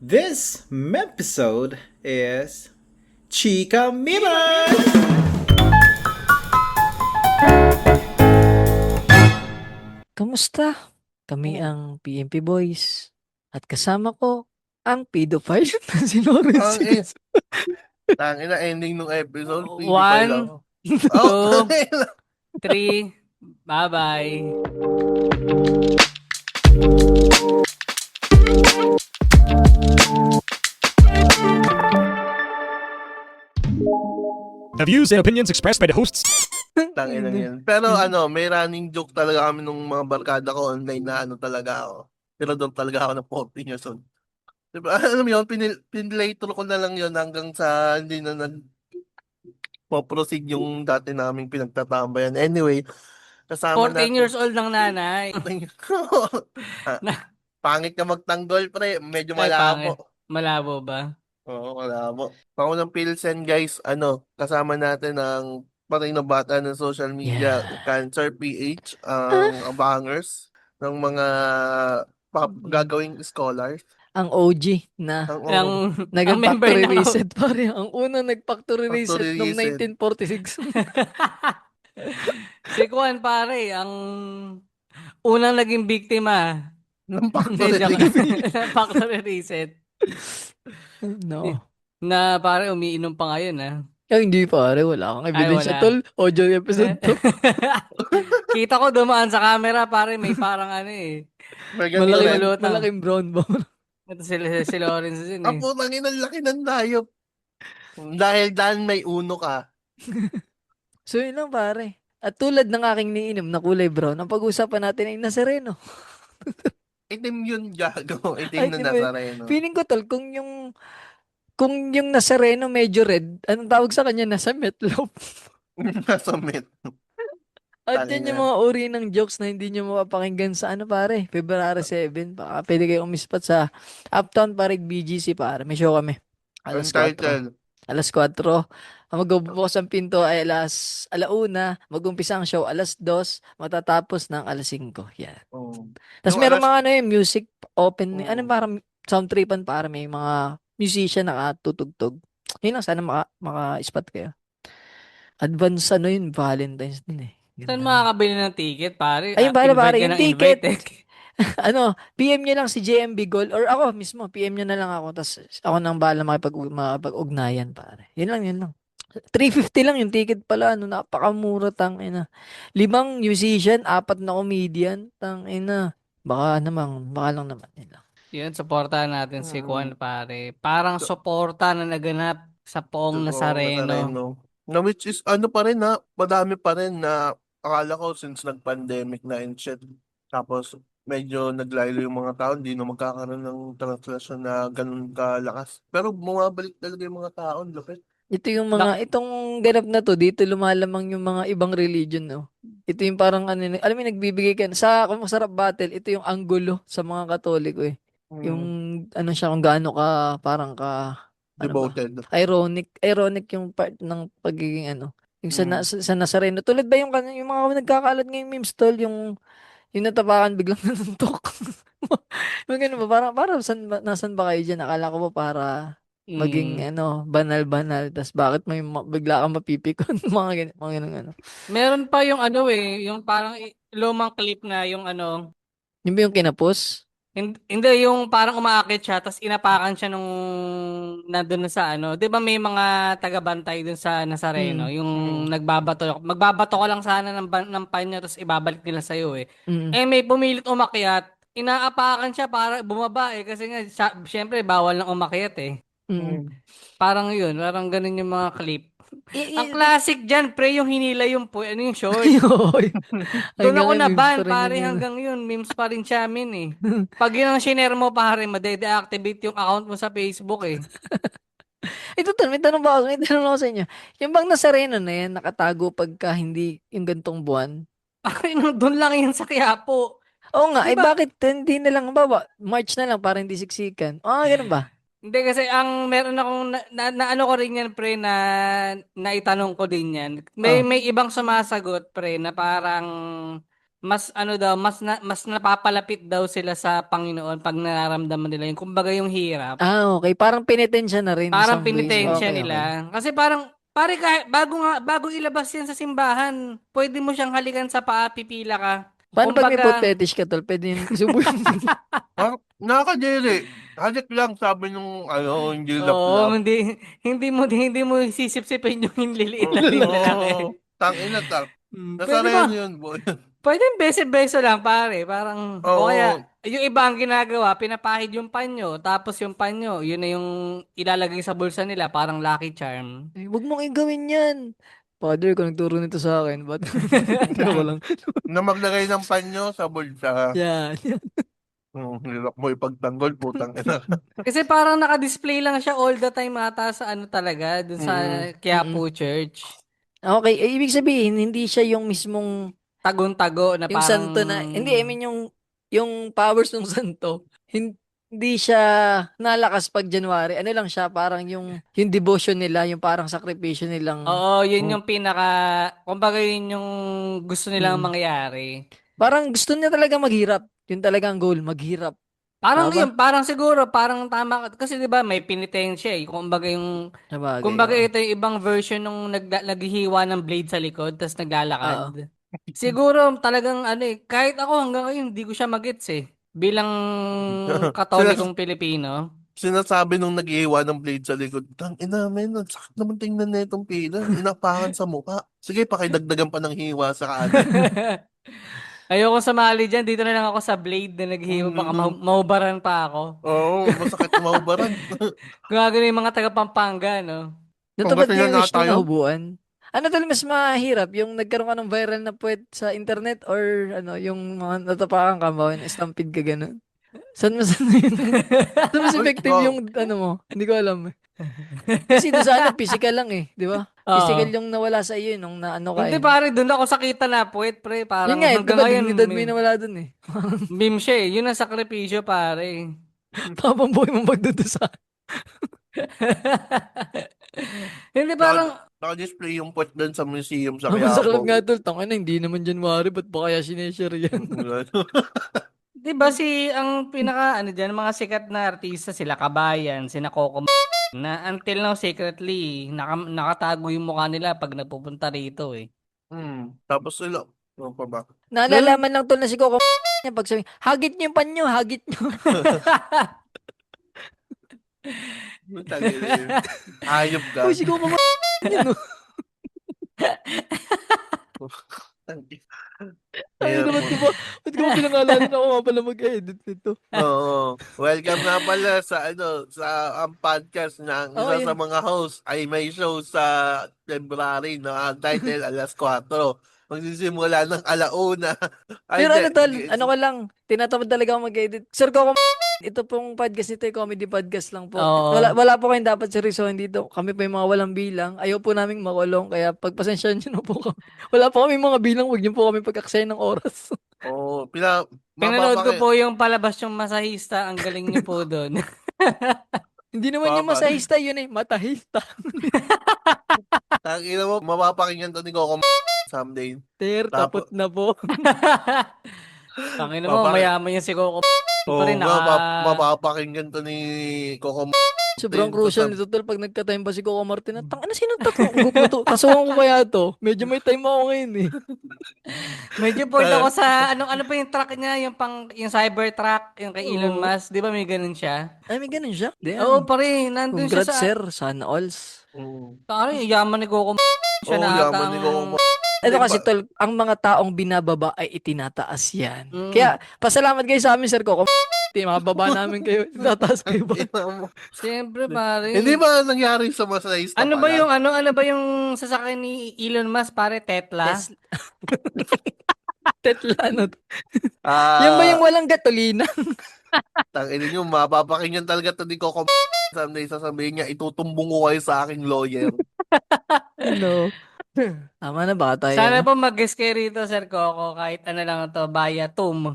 This episode is Chica Mimos! Kamusta? Kami Oh, ang PMP Boys. At kasama ko ang pedophile na si ang Lawrence eh, Sinis. tangina ending nung episode, pedophile ako. One, Oh, two, three. Bye-bye. The views and opinions expressed by the hosts. tangina yan. Pero may running joke talaga kami nung mga barkada ko online na talaga ako. Pero doon talaga ako ng 14 years old. Diba, alam mo yun, pinlay through ko na lang yun hanggang sa hindi na proceed yung dati naming pinagtatambayan. Anyway, kasama 14 natin. years old ng nanay. Ah, Na, Pangit ka magtanggol, pre. Medyo ay, pangit. malabo. Malabo ba? Oo, wala mo. Pangunang Pilsen, guys, kasama natin ang patay na bata ng social media, Yeah. Cancer PH, ang abangers ng mga gagawing scholars. Ang OG na Ang Ang, ang naging member factory ng... reset pare. Ang unang nag-factory reset factory noong reset 1946. Si Juan, pare, ang unang naging biktima. ng Hindi, factory joke. reset. Factory reset. No. Na pare, umiinom pa ngayon, ha? Ay, hindi pare. Wala kang Ay, ebidensya wala. tol. Audio episode to. Kita ko dumaan sa camera, pare, may parang May ganito Malaki rin. balot. Malaking brown bone. Ito si Lawrence din, Ang putang ina, laki ng hayop. Dahil may uno ka. So yun lang pare. At tulad ng aking niinom na kulay brown, ang pag-uusapan natin ay Nazareno. Itim yun, gago. Ay, Itim na di ba? Nazareno. Feeling ko tol, kung yung Nazareno medyo red, anong tawag sa kanya? Nasa meatloaf. Nasa met. At yan yung Tangina. mga uri ng jokes na hindi nyo mapapakinggan sa ano pare, February 7. Baka pwede kayong umispat sa Uptown Parade BGC pare. May show kami. Alas 4. Untitled. Alas 4. Ang magbubukas ang pinto ay alauna. Mag-umpisa ang show alas 2. Matatapos ng alas 5. Yan. Oh. Tapos Yung meron alas, mga music open. Ano oh. parang sound tripan para may mga musician nakatutugtog. Yun lang, sana maka-spot kayo. Advance yun, Valentine's din eh. Saan Ganda. makakabili ng ticket, pare? Ayun pare, Invite ka yung ng ticket. invite, eh. PM nyo lang si JMB Gold or ako mismo, PM nyo na lang ako. Tapos ako nang bahala makipag-ugnayan pare. Yun lang. 350 lang yung ticket pala, napakamura tangina. 5 musician, 4 na comedian, tangina. Baka lang naman yun lang. Yun, supportahan natin si Mm. Juan, pare. Parang suporta na naganap sa Poong Totoo, Nazareno. Nazareno. Na which is, pa rin na, madami pa rin na, akala ko since nag-pandemic na and shit. Tapos, medyo naglaylo yung mga tao, hindi na magkakaroon ng translasyon na ganun kalakas. Pero bumabalik talaga yung mga tao, lupit. Itong ganap na to, dito lumalamang yung mga ibang religion, no? Ito yung parang alam mo, nagbibigay ka, sa kung masarap battle, ito yung anggulo sa mga Katoliko eh. Yung, Mm, siya, kung gaano ka, parang ka, ano ba? devoted. Ironic yung part ng pagiging yung Mm. sa Nazareno. Tulad ba yung mga nagkakalat ngayong memes tol, yung natapakan biglang nanuntok. Yung ganun ba? Parang nasan ba kayo dyan? Akala ko ba para maging Mm. banal-banal. Tas bakit may bigla kang mapipikon? Mga ganun ano. Meron pa yung yung parang lumang clip na yung Yung ba yung kinapos? hindi yung parang umaakit siya tapos inapakan siya nung nandun na sa 'di ba may mga taga-bantay dun sa Nazareno, Mm. yung Mm. magbabato ka lang sana ng panya tapos ibabalik nila sa iyo eh. Mm. Eh may pumilit umakyat, inaapakan siya para bumaba kasi nga syempre bawal nang umakyat eh. Mm. Mm. Parang yun, parang ganun yung mga clip. I- Ang i- classic dyan, pre, yung hinila yung short. Ay, ay Doon nga ako memes na-ban, pa rin pare, yung hanggang yun. Memes pa rin siya amin eh. Pag yun ang shinare mo, pare, made-deactivate yung account mo sa Facebook eh. Ito may tanong ako sa inyo. Yung bang Nazareno na yan, nakatago pagka hindi yung gantong buwan? Pare, doon lang yan sa Quiapo. Oo nga, Di ba? bakit hindi na lang, March na lang para hindi siksikan? Ganun ba? Hindi kasi ang meron akong na ano ko rin yan, pre, na naitanong ko din yan. May Oh. may ibang sumasagot, pre, na parang mas ano daw, mas napapalapit daw sila sa Panginoon pag nararamdaman nila yung kumbaga yung hirap. Okay. Parang penitensya na rin in Parang some ways. pinitensya Okay, okay. nila. Kasi parang pare kahit bago ilabas yan sa simbahan, pwede mo siyang halikan sa paa, pipila ka. Paano pag may foot Kumbaga, fetish ka, tol? Pwede yun isubuhin. Nakakadiri. Halik lang, sabi nung, hindi oo, lap-lap. hindi mo sisip-sipin yung liliit na lalaki. Oo. Tangina, nasa Pwede rin ba? yun, boy. Pwede beso-beso lang pare, parang o kaya Oo. yung iba ang ginagawa, pinapahid yung panyo, tapos yung panyo, yun na yung ilalagay sa bulsa nila, parang lucky charm. Huwag mong igawin yan. Father, kung nagturo nito sa akin, ba't? Joke lang. Na maglagay ng panyo sa bulsa. Yan. Hirap mo ipagtanggol, putang ina. Kasi parang naka-display lang siya all the time ata sa ano talaga, dun sa Mm. Quiapo Church. Okay, ibig sabihin, hindi siya yung mismong, Tagon-tago na yung parang santo na, hindi, I mean, yung powers ng santo, hindi siya nalakas pag January. Ano lang siya, parang yung devotion nila, yung parang sakripisyo nilang, oo, yun yung kumbaga yun yung gusto nilang mm, mangyari. parang gusto niya talaga maghirap. Yun talaga ang goal, maghirap. Parang Tama yun, parang siguro, parang tama kasi 'di ba may penitensya eh. Sabagay, Kumbaga oo. ito yung ibang version nung naghihiwa ng blade sa likod tapos Oo. naglalakad. Siguro talagang ano eh, kahit ako hanggang ngayon hindi ko siya magets eh. Bilang Sinas- Katolikong Pilipino. Sinasabi nung nag-iiwa ng blade sa likod, ina, men, ang sakit naman tingnan na itong pila. Inapakan sa mukha. Sige, pakidagdagan pa ng hiwa sa kanan. Ayoko sumali diyan, dito na lang ako sa blade na naghihiwa baka Mm. mahubaran pa ako. Oo, masakit mahubaran. Gumagano yung mga taga Pampanga, no? Natupad niyo Pangasinan yung na wish niyo tayo. nahubuan? Ano talaga mas mahirap? Yung nagkaroon ka ng viral na puwet sa internet or ano, yung mga natapakan ka ba, stampede ka gano'n? Saan mo yun? Saan mas Uy, effective yung ano mo? Hindi ko alam eh. Kasi doon sa ano, physical lang eh, di ba? Physical Oo. yung nawala sa iyo nung naano ka Hindi eh. pare, doon ako sakita na puwet, pre. Yun Parang nga eh, di hanggang ba ngayon, dignidad mo yung nawala doon eh. meme siya eh. Yun ang sakripisyo, pare. Habang buhay mong pagdudusa. Hindi parang, Naka-display yung puwet doon sa museum sa Ang masaklap Quiapo. nga tol, tangina hindi naman January, ba't ba kaya sineshare yan? di ba ang pinaka, ano dyan, mga sikat na artista, sila Kabayan, sina Coco na until now, secretly, nakatago yung mukha nila pag napupunta rito eh. Tapos sila, ano pa ba? Naalalaman lang tol na si Coco niya pag sabi, hagit niyo yung panyo, hagit niyo. Tangina yun. Hayop ka. Uy, si Coco yun, no? Ay, Hirap naman, mo. di ba? Ba't ko pinangalanan ako nga pala mag-edit nito? Oo. Welcome na pala sa ang podcast na ang Oo, isa sa yun. mga host ay may show sa February na ang title alas 4. Magsisimula ng 1:00. Ay, Pero ano tol, hindi. ano ko lang, tinatamad talaga ako mag-edit. Sir Coco, ito pong podcast nito ay comedy podcast lang po. Wala, Oo. wala po kayong dapat seryosohin dito. Kami pa yung mga walang bilang. Ayaw po naming makulong, kaya pagpasensyahan nyo na po kami. Wala po kami mga bilang, huwag nyo po kami pag-aksaya ng oras. Oo, Pinanood ko mapapaki. po yung palabas yung masahista, ang galing niyo po doon. Hindi naman yung Papa. masahista, yun eh, matahista. Tangina mo, mapapakinggan to ni Coco someday. Tapot Tapos, na po. Tangina mo, papaki. mayaman yung si Coco pa Oo rin, nga, mapapakinggan to ni Coco Sobrang din. crucial nito tol pag nagka-time pa si Coco Martin. Tang, ano sino to? Kasuhan ko kaya to. Medyo may time ako ngayon eh. Medyo bored ako sa ano pa yung truck niya, yung Cybertruck, yung kay Elon Oo. Musk, 'di ba may ganun siya? Ay, may ganun siya. Oo, Damn. pare, nandun siya Congrats, sa sir. Sana alls. pare, yaman ni Coco siya Oo, na ata yaman ni Coco. Ito Diba? kasi tol, ang mga taong binababa ay itinataas yan. Mm. Kaya, pasalamat kayo sa amin, sir Coco. Mababa namin kayo. Itataas kayo ba? Siyempre, pare. Hindi ba nangyari sa masahista Ano ba pala? yung ano ba yung sasakyan ni Elon Musk, pare, Tesla? Tetla, ano to? Yan ba yung walang gatolina? Tangina nyo, mapapakinggan talaga to ni Coco someday sasabihin niya, itutumbong ko kayo sa aking lawyer. Ano? Tama na ba tayo? Sana Ano? po mag-guest kayo rito, Sir Coco, kahit ano lang to, via Zoom.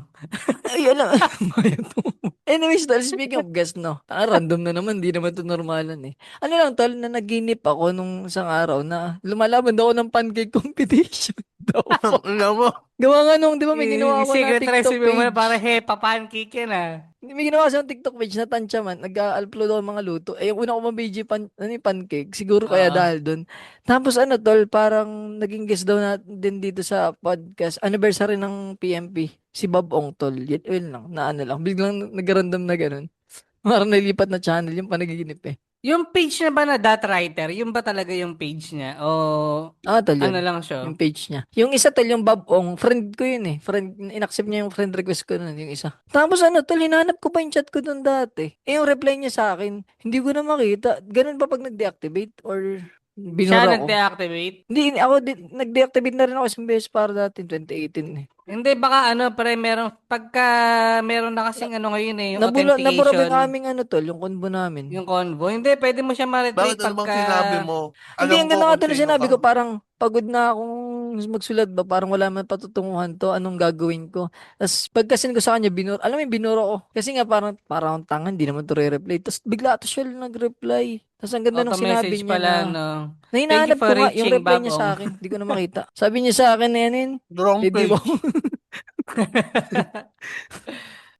Ay, alam. Bayan to. Anyways, tol, speaking of guest, no? Random na naman, di naman ito normalan eh. Ano lang, tol, na naginip ako nung isang araw na lumalaban daw ako ng pancake competition daw. Alam mo, Gawa nga nung, di ba may ginawa Yung ako na secret TikTok recipe mo na page. para hepa pancake yan ah. May ginawa ako sa TikTok page na tansya man. Nag-upload ako ng mga luto. Eh, yung una ko mabidyo ano yung pancake. Siguro kaya Oo. dahil doon. Tapos ano, tol, parang naging guest daw na din dito sa podcast. Anniversary ng PMP. Si Bob Ong, tol. Yun lang, na ano lang. Biglang nag-random na ganun. Parang nilipat na channel yung panaginip eh. Yung page na ba na That Writer, yung ba talaga yung page niya? O Ah, tol, ano yun. lang siya? Yung page niya. Yung isa, tol, yung Bob Ong. Friend ko yun eh. Friend, inaccept niya yung friend request ko nun, yung isa. Tapos ano, tol, hinanap ko pa yung chat ko dun dati. Eh, yung reply niya sa akin, hindi ko na makita. Ganun ba pag nag-deactivate? Or Siya binura ko? nag-deactivate? Hindi, ako, nag-deactivate na rin ako isang beses para dati, 2018 eh. Hindi, baka ano, pre, pagka meron na kasing ano ngayon eh, yung Nabura ba yung authentication, aming ano, tol, yung convo namin? yung convo. Hindi, pwede mo siya ma-retrieve bakit ano bang pagka... sinabi mo? Hindi, Alam ang ko ganda nga kung ito na sino sinabi ka. ko, parang pagod na akong magsulat ba, parang wala man patutunguhan to, anong gagawin ko. Tapos pagkasin ko sa kanya, alam mo yung binuro ko. Kasi nga parang akong tanga, hindi naman to re-reply. Tapos bigla to siya nag-reply. Tapos ang ganda nung sinabi Auto-message niya na, pala, no? Thank you hinahanap for ko nga yung reaching, reply niya sa Babong. akin. Hindi ko na makita. Sabi niya sa akin na yan, Wrong hindi mo. page.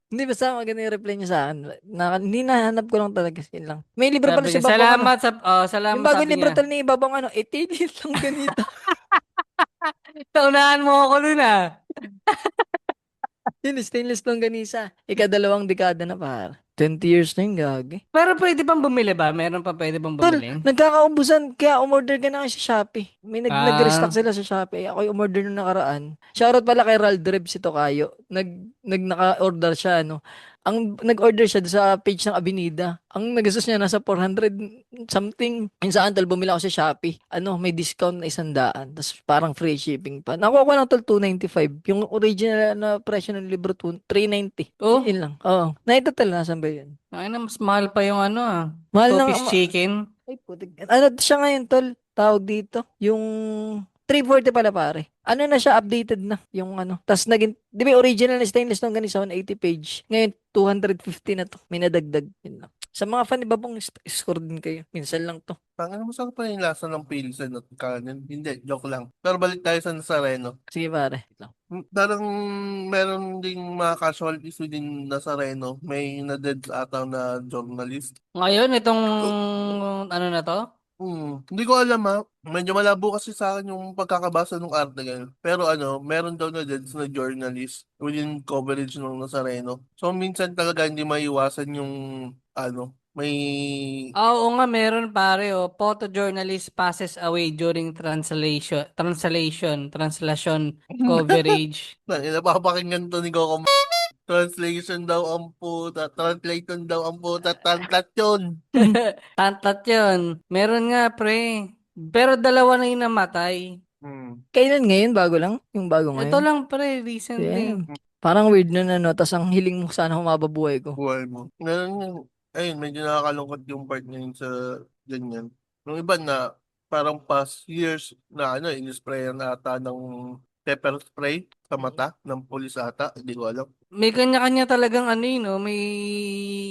Hindi, basta maganda yung reply niya sa akin. Hindi nahanap ko lang talaga. Yun lang. May libro pala Sabi si niya, Babong ano. salamat Yung bagong sabi libro niya. tala ni Babong ano, itilit lang ganito. Taunahan mo ako nun ah. Yun, stainless longganisa. Ikadalawang dekada na par. 20 years na yung gagi. Pero pwede bang bumili ba? Meron pa pwede bang Tol, bumili? nagkakaubusan. Kaya umorder ka na nga sa Shopee. May nag-restock Ah, sila sa Shopee. Ako yung umorder nung nakaraan. Shoutout pala kay Rald Reb si Tokayo. Naka-order siya, ano. Nag-order siya sa page ng Avenida. Ang nagastos niya nasa 400 something. Yung saan, tol, bumili ako sa Shopee. Ano, may discount na 100. Tapos parang free shipping pa. Nakuha ko lang, tol, 295. Yung original na presyo ng libro, 390. oh, Yun lang. Oo. Nakita tala, nasan ba yun? ay na, mas mahal pa yung ano ah. Mahal ng... Two-piece chicken. Ay, putik. Ano siya ngayon, tol? Tawag dito. Yung 340 pala, pare. Ano na siya, updated na. Yung ano. Tapos naging, di ba original na stainless nung ganito, 180 page. Ngayon, 250 na to. May nadagdag. Yun lang. Sa mga fan, iba pong score din kayo. Minsan lang to. Tangina mo saan pa yung lasa ng pilsen at kanin? Hindi, joke lang. Pero balik tayo sa Nazareno. Sige, pare. Lang. Parang meron ding mga casualties within Nazareno. May na-dead ata na journalist. Ngayon, itong ano na to? Hindi ko alam ha. Medyo malabo kasi sa akin yung pagkakabasa ng article. Pero ano, meron daw na dead na journalist within coverage ng Nazareno. So minsan talaga hindi maiwasan yung ano, may Oo nga, meron pare oh. Photojournalist passes away during translation coverage. napapakinggan to ni Coco. Translation daw ang puta. Translation daw ang puta. Tantlat yun. Tantat yun. Meron nga, pre. Pero dalawa na yung namatay. Kailan ngayon? Bago lang? Yung bago Ito ngayon? lang, pre, recently. Damn. Parang weird nun, ano. Tapos ang hiling mo sana humaba buhay ko. Buhay mo. Meron yun. Ayun, medyo nakakalungkot yung part na yun sa ganyan. Yung iba na parang past years na ano, in-sprayan ata ng pepper spray sa mata ng pulis ata. Hindi ko alam. May kanya-kanya talagang ano yun, no? May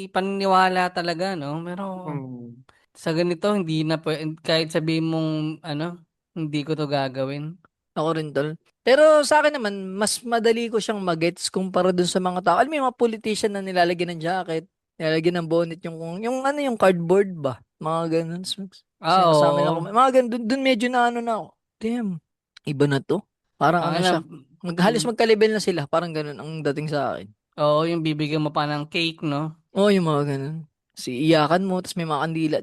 paniniwala talaga, no? Pero Hmm. sa ganito, hindi na kahit sabihin mong, ano, hindi ko to gagawin. Ako rin, tol. Pero sa akin naman, mas madali ko siyang magets kumpara dun sa mga tao. Alam mo yung mga politician na nilalagyan ng jacket, nilalagyan ng bonnet, yung ano, yung cardboard ba? Mga ganun. Ah, Sinasama nila ako. oo. Mga ganun, dun medyo na ano na ako. Damn, iba na to. Parang ano Ano, siya. Halos magka-level na sila. Parang ganun ang dating sa akin. oo, yung bibigyan mo pa ng cake, no? Oo, yung mga ganun. Iyakan mo, tapos may mga kandila.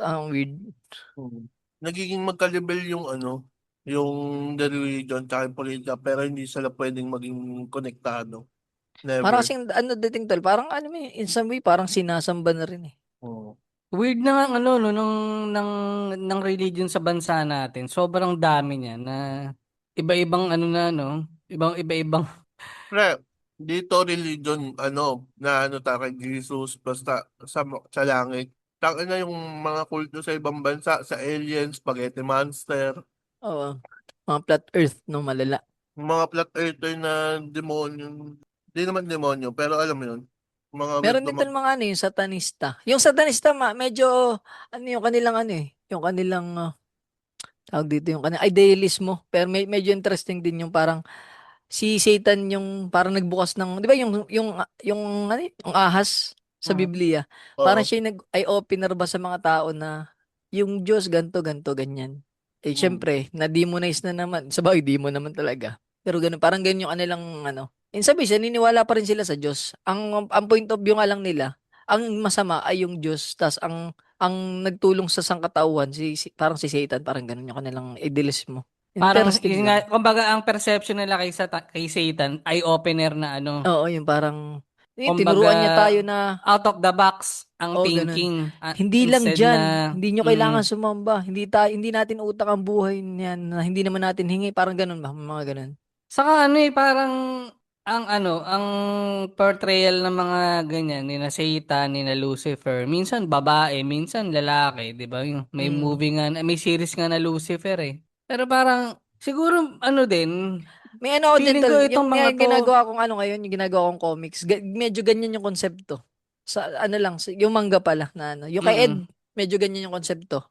Ang weird. Hmm. Nagiging magkalibel yung ano, yung the religion tsaka yung politika pero hindi sila pwedeng maging konektado. Parang Never. kasing, ano dating tol, parang ano in some way, parang sinasamba na rin eh. Oo. Weird na nga ang ano, no, ng religion sa bansa natin. Sobrang dami niya na iba-ibang ano na, no? Iba-ibang. Pre, dito religion, ano, na ano ta kay Jesus, basta sa langit. Taka na yung mga kulto sa ibang bansa, sa aliens, spaghetti monster, Oo. Mga flat earth, no, malala. yung mga flat earther na demonyo. Hindi naman demonyo, pero alam mo yun. Mga Meron weird din na mga ano, yung satanista. Yung satanista, medyo, ano yung kanilang ano eh, yung kanilang, tawag dito yung kanilang idealismo. Pero medyo interesting din yung parang, si Satan yung parang nagbukas ng, di ba ano, yung ahas sa Mm. Biblia. Parang Oo. siya yung eye-opener ba sa mga tao na yung Diyos ganto, ganto, ganyan. Eh, Mm. syempre, na-demonize na naman. Sabagay, demon naman talaga. Pero ganun, parang ganyan yung kanilang, ano. In sabi siya, niniwala pa rin sila sa Diyos. Ang point of view nga lang nila, ang masama ay yung Diyos. Tas ang nagtulong sa sangkatauhan, parang si Satan, parang ganun yung kanilang idealismo. Parang Interesting yun lang. nga, kumbaga ang perception nila kay Satan ay opener na ano. Oo, yung parang, Kumbaga tinuruan niya tayo na, out of the box ang oh, ganun. thinking Hindi lang instead diyan, na hindi nyo kailangan sumamba. Hindi natin utak ang buhay niyan na hindi naman natin hingi, parang ganun ba, mga ganun. saka ano parang ang portrayal ng mga ganyan ni na Satan, ni na Lucifer, minsan babae, minsan lalaki, 'di ba? Yung may Mm. movie nga, may series nga na Lucifer eh. Pero parang siguro ano din, May ano ako dyan, feeling tol, ko itong yung mga to, ginagawa kong ano ngayon, yung ginagawa kong comics, medyo ganyan yung konsepto. Sa ano lang, yung manga pala na ano, yung kay Ed, mm. medyo ganyan yung konsepto.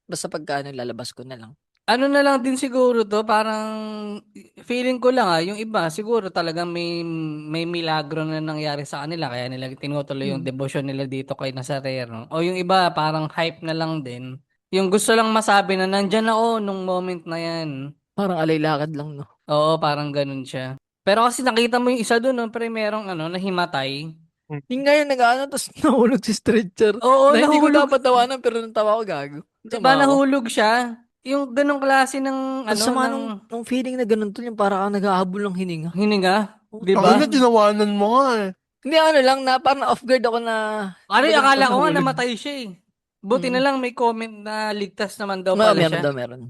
Basta pagka ano, lalabas ko na lang. Ano na lang din siguro to, parang feeling ko lang yung iba siguro talagang may milagro na nangyari sa kanila kaya nila tinutuloy yung Mm. devotion nila dito kay Nazareno. O yung iba parang hype na lang din. Yung gusto lang masabi na nandyan ako nung moment na yan. Parang alaylakad lang, no? Oo, parang ganun siya. Pero kasi nakita mo yung isa doon, no, pre merong nahimatay. Yung ngayon nag-ano, tapos nahulog si stretcher. Oo, Na hindi ko nahulog. dapat tawanan, pero natawa ko, gago. 'Di ba Sama ako. nahulog siya? Yung ganung klase ng Ang sama ng nung feeling na ganun to, yung parang kang nag-ahabol ng hininga. hininga, Oh, 'di Ang ba? ina, tinawanan mo nga eh. hindi, ano lang, na parang off guard ako na, Ari, baga akala biglang ko nga nahulog. namatay siya eh. Buti na Mm. lang may comment na ligtas naman daw Oo, pala meron siya. daw, meron.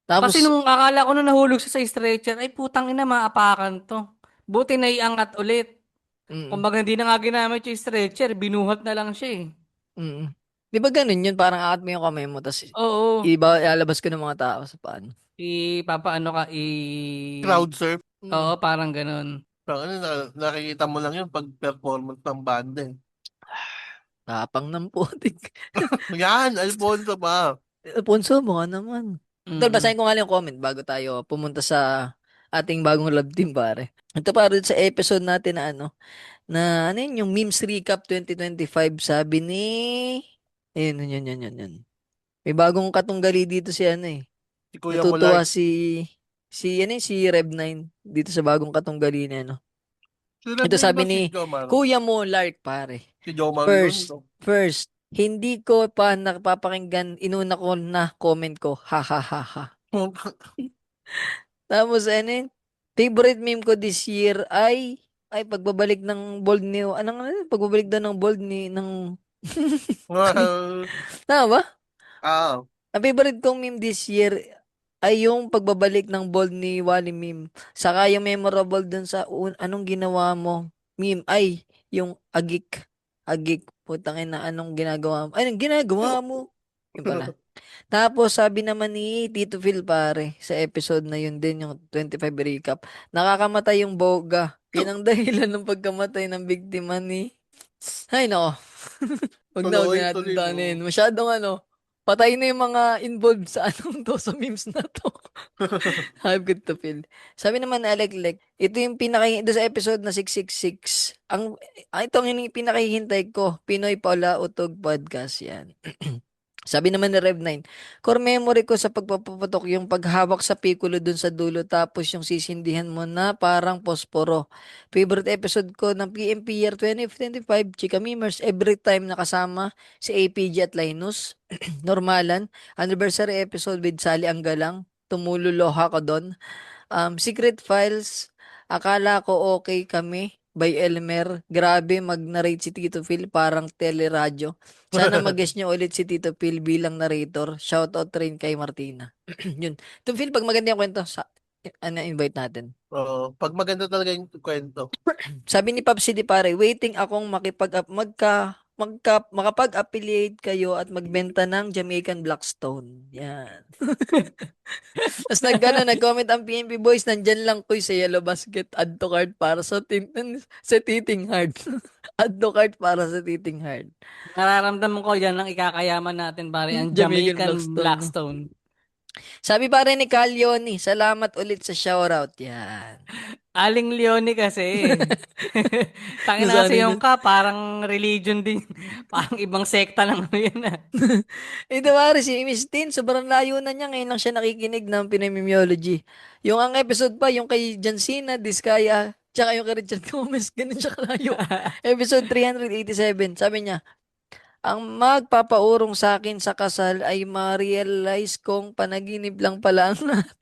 Kasi Tapos, nung akala ko nung nahulog siya sa stretcher, ay putang ina, maapakan to. Buti naiangat ulit. mm, Kumbaga hindi na nga ginamit yung stretcher, binuhat na lang siya eh. mm. Di ba ganun yun? Parang aangat mo yung kamay mo, tapos Oo. ilalabas ko ng mga tao sa paan. Papaano ka Crowd surf. Oo, Mm. parang ganun. Ano, nakikita mo lang yun pag performance ng banda eh. Tapang ng putik. Yan, Alfonso pa. Alfonso, mukha naman. Tol, Mm. basahin ko nga lang yung comment bago tayo pumunta sa ating bagong love team, pare. Ito pare sa episode natin na ano yun, yung memes recap 2025, sabi ni, ayun, yun. May bagong katunggali dito si ano eh. Si Kuya Natutuwa Mulart. si Rev9 dito sa bagong katunggali niya, no. Si Red Ito Name sabi ba ni si Jomar? Kuya mo, Lark, pare. Si Jomar yun. First, first, hindi ko pa napapakinggan, inuna ko na comment ko, ha ha ha ha. Tapos ano yun? Favorite meme ko this year ay pagbabalik ng bold ni pagbabalik daw ng bold ni ng Well, tama ba? ah, Ang favorite kong meme this year ay yung pagbabalik ng bold ni Wally meme. Saka yung memorable dun sa anong ginawa mo meme ay yung agik. Agik. Putang ina, anong ginagawa mo? Anong ginagawa mo? Yun pala. Tapos sabi naman ni Tito Phil pare sa episode na yun din yung 25 recap. Nakakamatay yung boga. Yan ang dahilan ng pagkamatay ng biktima ni. Ay nako. Wag tuloy, na natin tuloy danin. mo. Masyadong patay na yung mga involved sa anong to sa memes na to. Have good to feel. Sabi naman ni Alec, ito yung doon sa episode na 666. Ito ang pinakahihintay ko. Pinoy Paula Utog Podcast yan. Sabi naman ni Rev9, core memory ko sa pagpapaputok yung paghawak sa pikulo dun sa dulo tapos yung sisindihan mo na parang posporo. Favorite episode ko ng PMP year 2025, Chika Memers, every time nakasama si APG at Linus. Normalan, anniversary episode with Sally Anggalang, tumululoha ko doon. Secret Files, akala ko okay kami by Elmer. Grabe, mag-narrate si Tito Phil, parang teleradyo. Sana mag-guest niyo ulit si Tito Phil bilang narrator. Shoutout rin kay Martina. Yun. Tito Phil, pag maganda yung kwento, invite natin. Oo, pag maganda talaga yung kwento. Sabi ni Pops City pare, waiting akong makapag-affiliate kayo at magbenta ng Jamaican Blackstone. Yan. Tapos nag-comment ang PNP Boys, nandyan lang ko sa Yellow Basket, add to cart para sa Titing Hard. Add to cart para sa Titing Hard. Nararamdaman ko yan ang ikakayaman natin pare, ang Jamaican Jamaican Blackstone. Blackstone. Sabi pa rin ni Cal Yoni, salamat ulit sa shoutout. Yan. Aling Leone kasi. Tangin na kasi Nasanay yung ka, parang religion din. Parang ibang sekta lang yun ah. Ito pare, si Miss Tin, sobrang layo na niya. Ngayon lang siya nakikinig ng Pinamimiology. Yung ang episode pa, yung kay Jansina, Diskaya, tsaka yung kay Richard Gomez, ganun siya kalayo. Episode 387, sabi niya, ang magpapaurong sa akin sa kasal ay ma-realize kong panaginip lang pala ang lahat.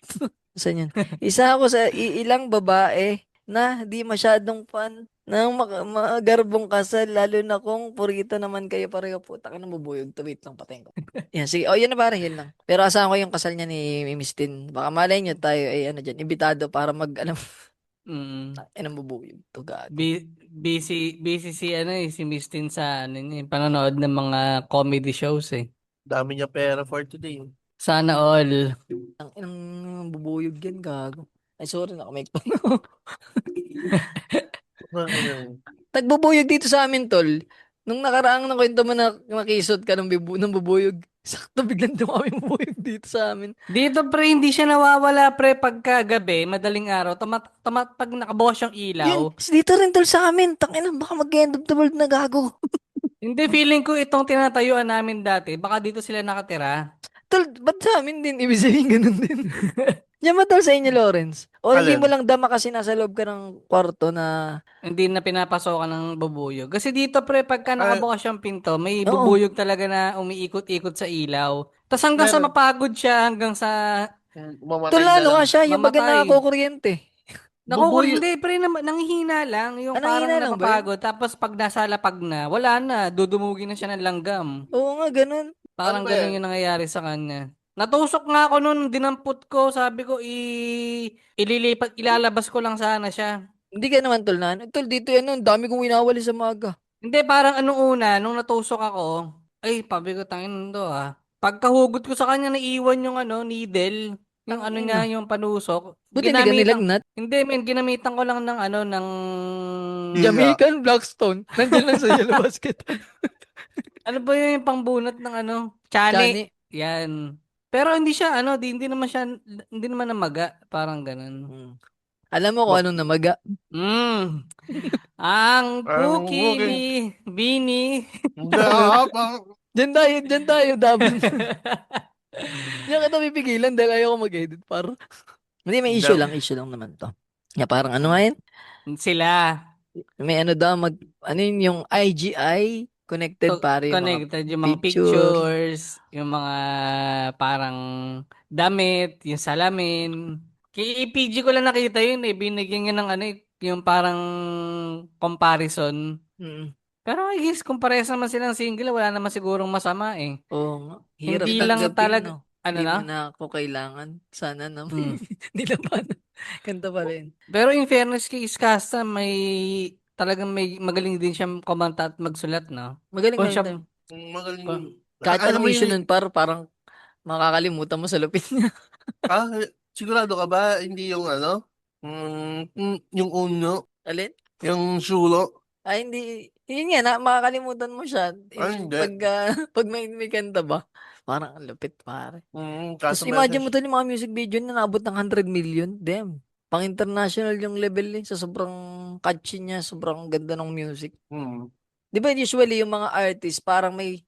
Saan yun? Isa ako sa ilang babae na di masyadong fan ng magarbong kasal, lalo na kung purito naman kayo pareho po. Taka na bubuyog. Wait lang, patayin ko. Yan, sige. Oh, yan na pare, yun lang. Pero asahan ko yung kasal niya ni Miss Tin. Baka malay nyo tayo ay ano dyan, imbitado para Mm. bubuyog. To gago. Busy si ano eh, si Miss Tin sa ano niya, panonood ng mga comedy shows eh. Dami niya pera for today. Sana all. Ang inang bubuyog yan, gago. Ay, sorry, nakamake pa. Tagbubuyog dito sa amin, tol. Nung nakaraang kwento mo na nakisot ka ng bubuyog, sakto biglang dumami bubuyog dito sa amin. Dito pre, hindi siya nawawala pre pagka gabi, madaling araw, pag nakabukas yung ilaw. Yun, dito rin tol sa amin. Tangina, baka mag-end of the world na gago. Hindi, feeling ko itong tinatayuan namin dati, baka dito sila nakatira. Tol, ba't sa amin din? Ibig sabihin ganun din. Yan ba tol sa inyo, Lawrence? O hindi Alin? mo lang dama kasi nasa loob ka ng kwarto na... Hindi na pinapasokan ng bubuyog. Kasi dito pre, pagka nakabukas yung pinto, may Oo. bubuyog talaga na umiikot-ikot sa ilaw. Tapos hanggang sa Meron. mapagod siya, hanggang sa... Mamatay Tol, na lalo lang. nga siya, yung baga Mamatay. nakakuryente. Hindi pre, nanghihina lang. Yung Ah, parang nanghihina lang ba yun? napapagod. Tapos pag nasa lapag na, wala na. Dudumugin na siya ng langgam. Oo nga, ganun. Parang Ano ba ganun yan? yung nangyayari sa kanya. Natusok nga ako noon, dinampot ko, sabi ko ilalabas ko lang sana siya. Hindi ka naman tol na. Tol, dito yan, ang dami kong winawali sa maga. Hindi, parang anong una, nung natusok ako, ay, pabi ko, tangin to ah. Pagkahugot ko sa kanya, naiwan yung needle. Yung ano niya, yung panusok. Buti hindi ka nilagnat. Hindi, men, ginamitan ko lang ng Hila. Jamaican Blackstone. Nandiyan lang sa Yellow Basket. ano ba yun, yung pangbunot ng Chani. Chani. Yan. Pero hindi siya, hindi naman namaga. Parang ganun. Alam mo kung anong namaga? Ang Ang Puki Puki. ni Bini. Diyan tayo, Dabin. Diyan kita pipigilan dahil ayaw ko mag-edit. Hindi, may issue lang naman to. Yeah, parang ano nga yan? Sila. May ano daw, ano yun, yung IGI connected pare yung mga Connected yung mga picture. pictures, yung mga parang damit, yung salamin. Kay APG ko lang nakita yun eh. Binigyan niya ng yung parang comparison. Mm. Pero I guess kung parehas naman silang single, wala naman sigurong masama eh. Oo nga. Hirap Hindi lang tanggapin, talaga, no? ano Hindi na? mo na ako kailangan. Sana naman. Nilaban. Kanta pa rin. Pero in fairness kay Iskasta, talagang may magaling din siyang kumanta at magsulat, no? Magaling Kung na siya, yun. Magaling. Kahit Alam anong mo issue yun- nun, parang makakalimutan mo sa lupit niya. sigurado ka ba hindi yung yung unyo, Alin? yung sulo? Ay, hindi. Yun nga, makakalimutan mo siya. Ay, hindi. Pag may kanta ba, parang ang lupit, pare. Tapos Kaso imagine mo to yung mga music video na naabot ng 100 million. Damn. Pang-international yung level sa sobrang catchy niya, sobrang ganda ng music. Di ba usually yung mga artist, parang may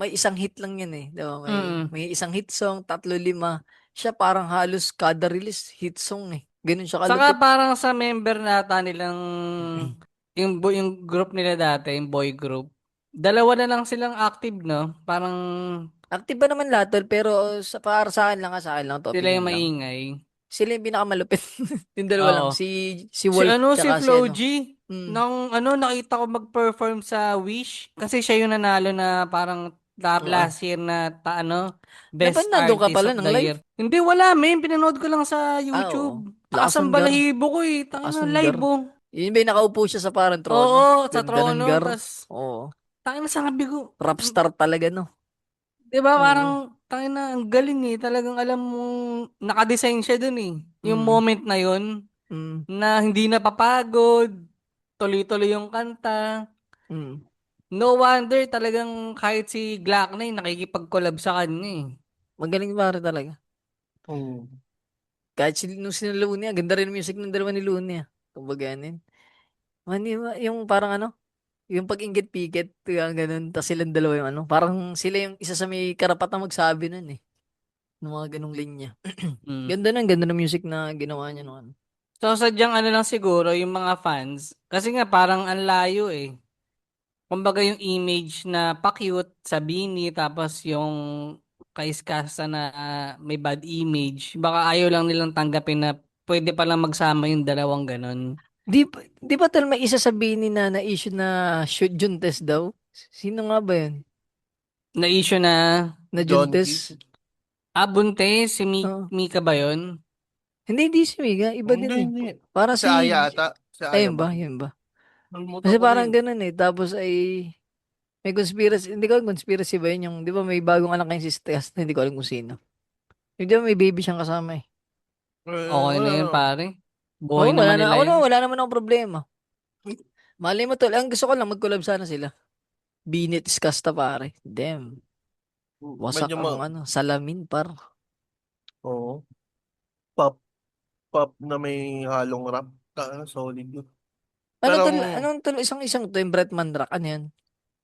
isang hit lang yun eh. Di ba? May isang hit song, 3-5. Siya parang halos kada release hit song eh. Ganun siya kalupit. saka parang sa member nata nilang, yung group nila dati, yung boy group, dalawa na lang silang active, no? Parang Active ba naman lahat tol, pero para sa akin lang to. sila yung opinion lang. maingay. Sila yung pinakamalupit. Yung dalawa lang. Oo. Si Wolf Si tsaka Flo si G, ano. nakita ko mag-perform sa Wish, kasi siya yung nanalo na parang last year na best Napanood ka artist pala of ng the live? year. Hindi, wala, men. Pinanood ko lang sa YouTube. Taas ang Lakasanggar. balahibo ko eh. Tangina, Lakasanggar. live oh. Yun ba yung nakaupo siya sa parang trono? Oo, sa Ganda ng trono. gar. Tas, Oo. tangina sabi ko, Rapstar talaga, no? 'di ba Mm. parang tangina ang galing eh. Talagang alam mong nakadesign siya dun eh. Yung Mm. moment na yun Mm. na hindi napapagod, tuloy-tuloy yung kanta. Mm. No wonder talagang kahit si Glock 9 nakikipag-collab sa kanya eh. Magaling pare talaga. Mm. Kahit nung sila Luna, ganda rin yung music ng dalawa ni Luna. Kumbaga yan. Yung parang ano, yung pag-inggit-pikit, yung ganun, tas silang dalawa yung ano, parang sila yung isa sa may karapatang magsabi nun eh, ng mga ganung linya. Mm. Ganda ng music na ginawa niya nung ano. So sadyang ano lang siguro yung mga fans kasi nga parang ang layo eh. Kumbaga yung image na pa-cute sa Bini tapos yung kay Skasa na may bad image. Baka ayaw lang nilang tanggapin na pwede palang magsama yung dalawang ganon. Di ba tal may isa sabihin na na-issue na shoot Juntes daw? Sino nga ba yun? Na-issue na Na John Key. Juntes? Bunte, si Oo. Mika ba yun? Hindi si Miga, iba Hindi, din eh. hindi. Para Si Aya si, ata. Si Aya ayun ba? ba, yun ba? Nalimutan Kasi ko na parang yun. ganun eh. Tapos ay may conspiracy, hindi ko alam conspiracy ba yun yung, di ba may bagong anak kayong si Stas na hindi ko alam kung sino. Yung di ba may baby siyang kasama eh. Okay na yun Wala. pare. Buhay Oo, wala naman na, nila ako yun. naman, wala naman akong problema. Malay mo tol, ang gusto ko lang mag-collab sana sila. Binit Iskasta pare. Damn. Wasak Medyo ang ano, salamin par. Oo. Pop, pop na may halong rap. Solid yun. Pero, Anong tol, isang to, yung Brett Mandrake, ano yan?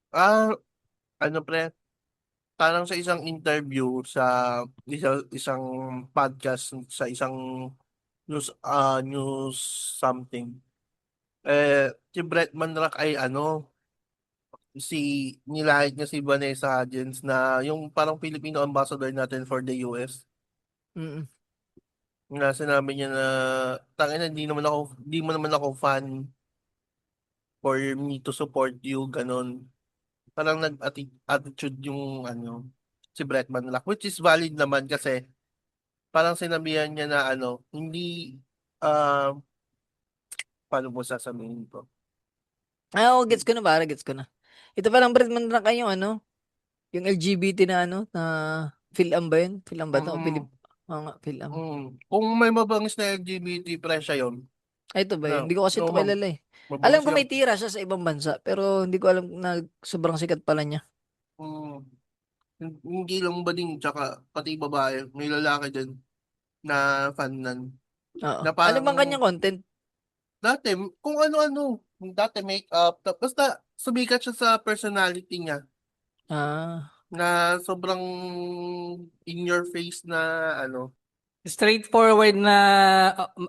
ah, ano pre, parang sa isang interview sa isang podcast sa isang news something. Si Brett Mandrake ay ano, nilahit niya si Vanessa Hudgens na yung parang Filipino ambassador natin for the US. Mm. Na sinabi niya na tangina hindi mo naman ako fan for me to support you ganon. Parang attitude yung ano si Brett Manlock, which is valid naman kasi parang sinabihan niya na ano hindi ah paano mo sasabihin ko. Ah, oh, gets ko na pare, gets ko na. Ito palang Brett Mandrake yung ano, yung LGBT na ano, na Phil-Am ba yun? Phil-Am ba to? Mm, Oo nga, Phil-Am. Kung may mabangis na LGBT pre siya yun. Ay, ito ba yun? No, Hindi ko kasi no, ito kilala eh. Alam mabangis ko yung may tira siya sa ibang bansa, pero hindi ko alam na sobrang sikat pala niya. mm, hindi lang ba din tsaka pati babae may lalaki din na fan nan Oo. na Ano parang bang kanyang content? dati kung ano-ano dati makeup basta sumikat siya sa personality niya Ah, na sobrang in your face na ano. Straightforward na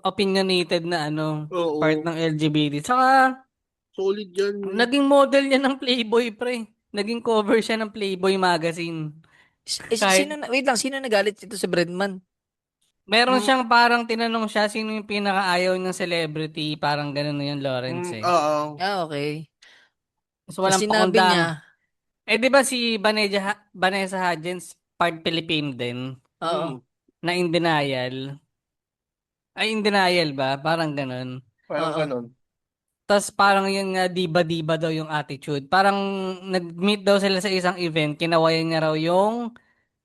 opinionated na ano, part Oo, ng LGBT. Saka, solid yan. naging model niya ng Playboy, pre. Naging cover siya ng Playboy magazine. Kahit, wait lang, sino nagalit dito sa Breadman? meron Mm, siyang parang tinanong siya, sino yung pinakaayaw ng celebrity, parang gano'n na yun, Lawrence eh. oo. Ah, okay. So, Tapos walang sinabi pakundang. niya, Eh, di ba si Vanessa Hudgens, part Filipino din, oo, Mm, na in denial? Ay, in denial ba? Parang gano'n. parang oo. ganon. Tapos parang yung diba-diba daw yung attitude. Parang nag-meet daw sila sa isang event, kinawayan niya raw yung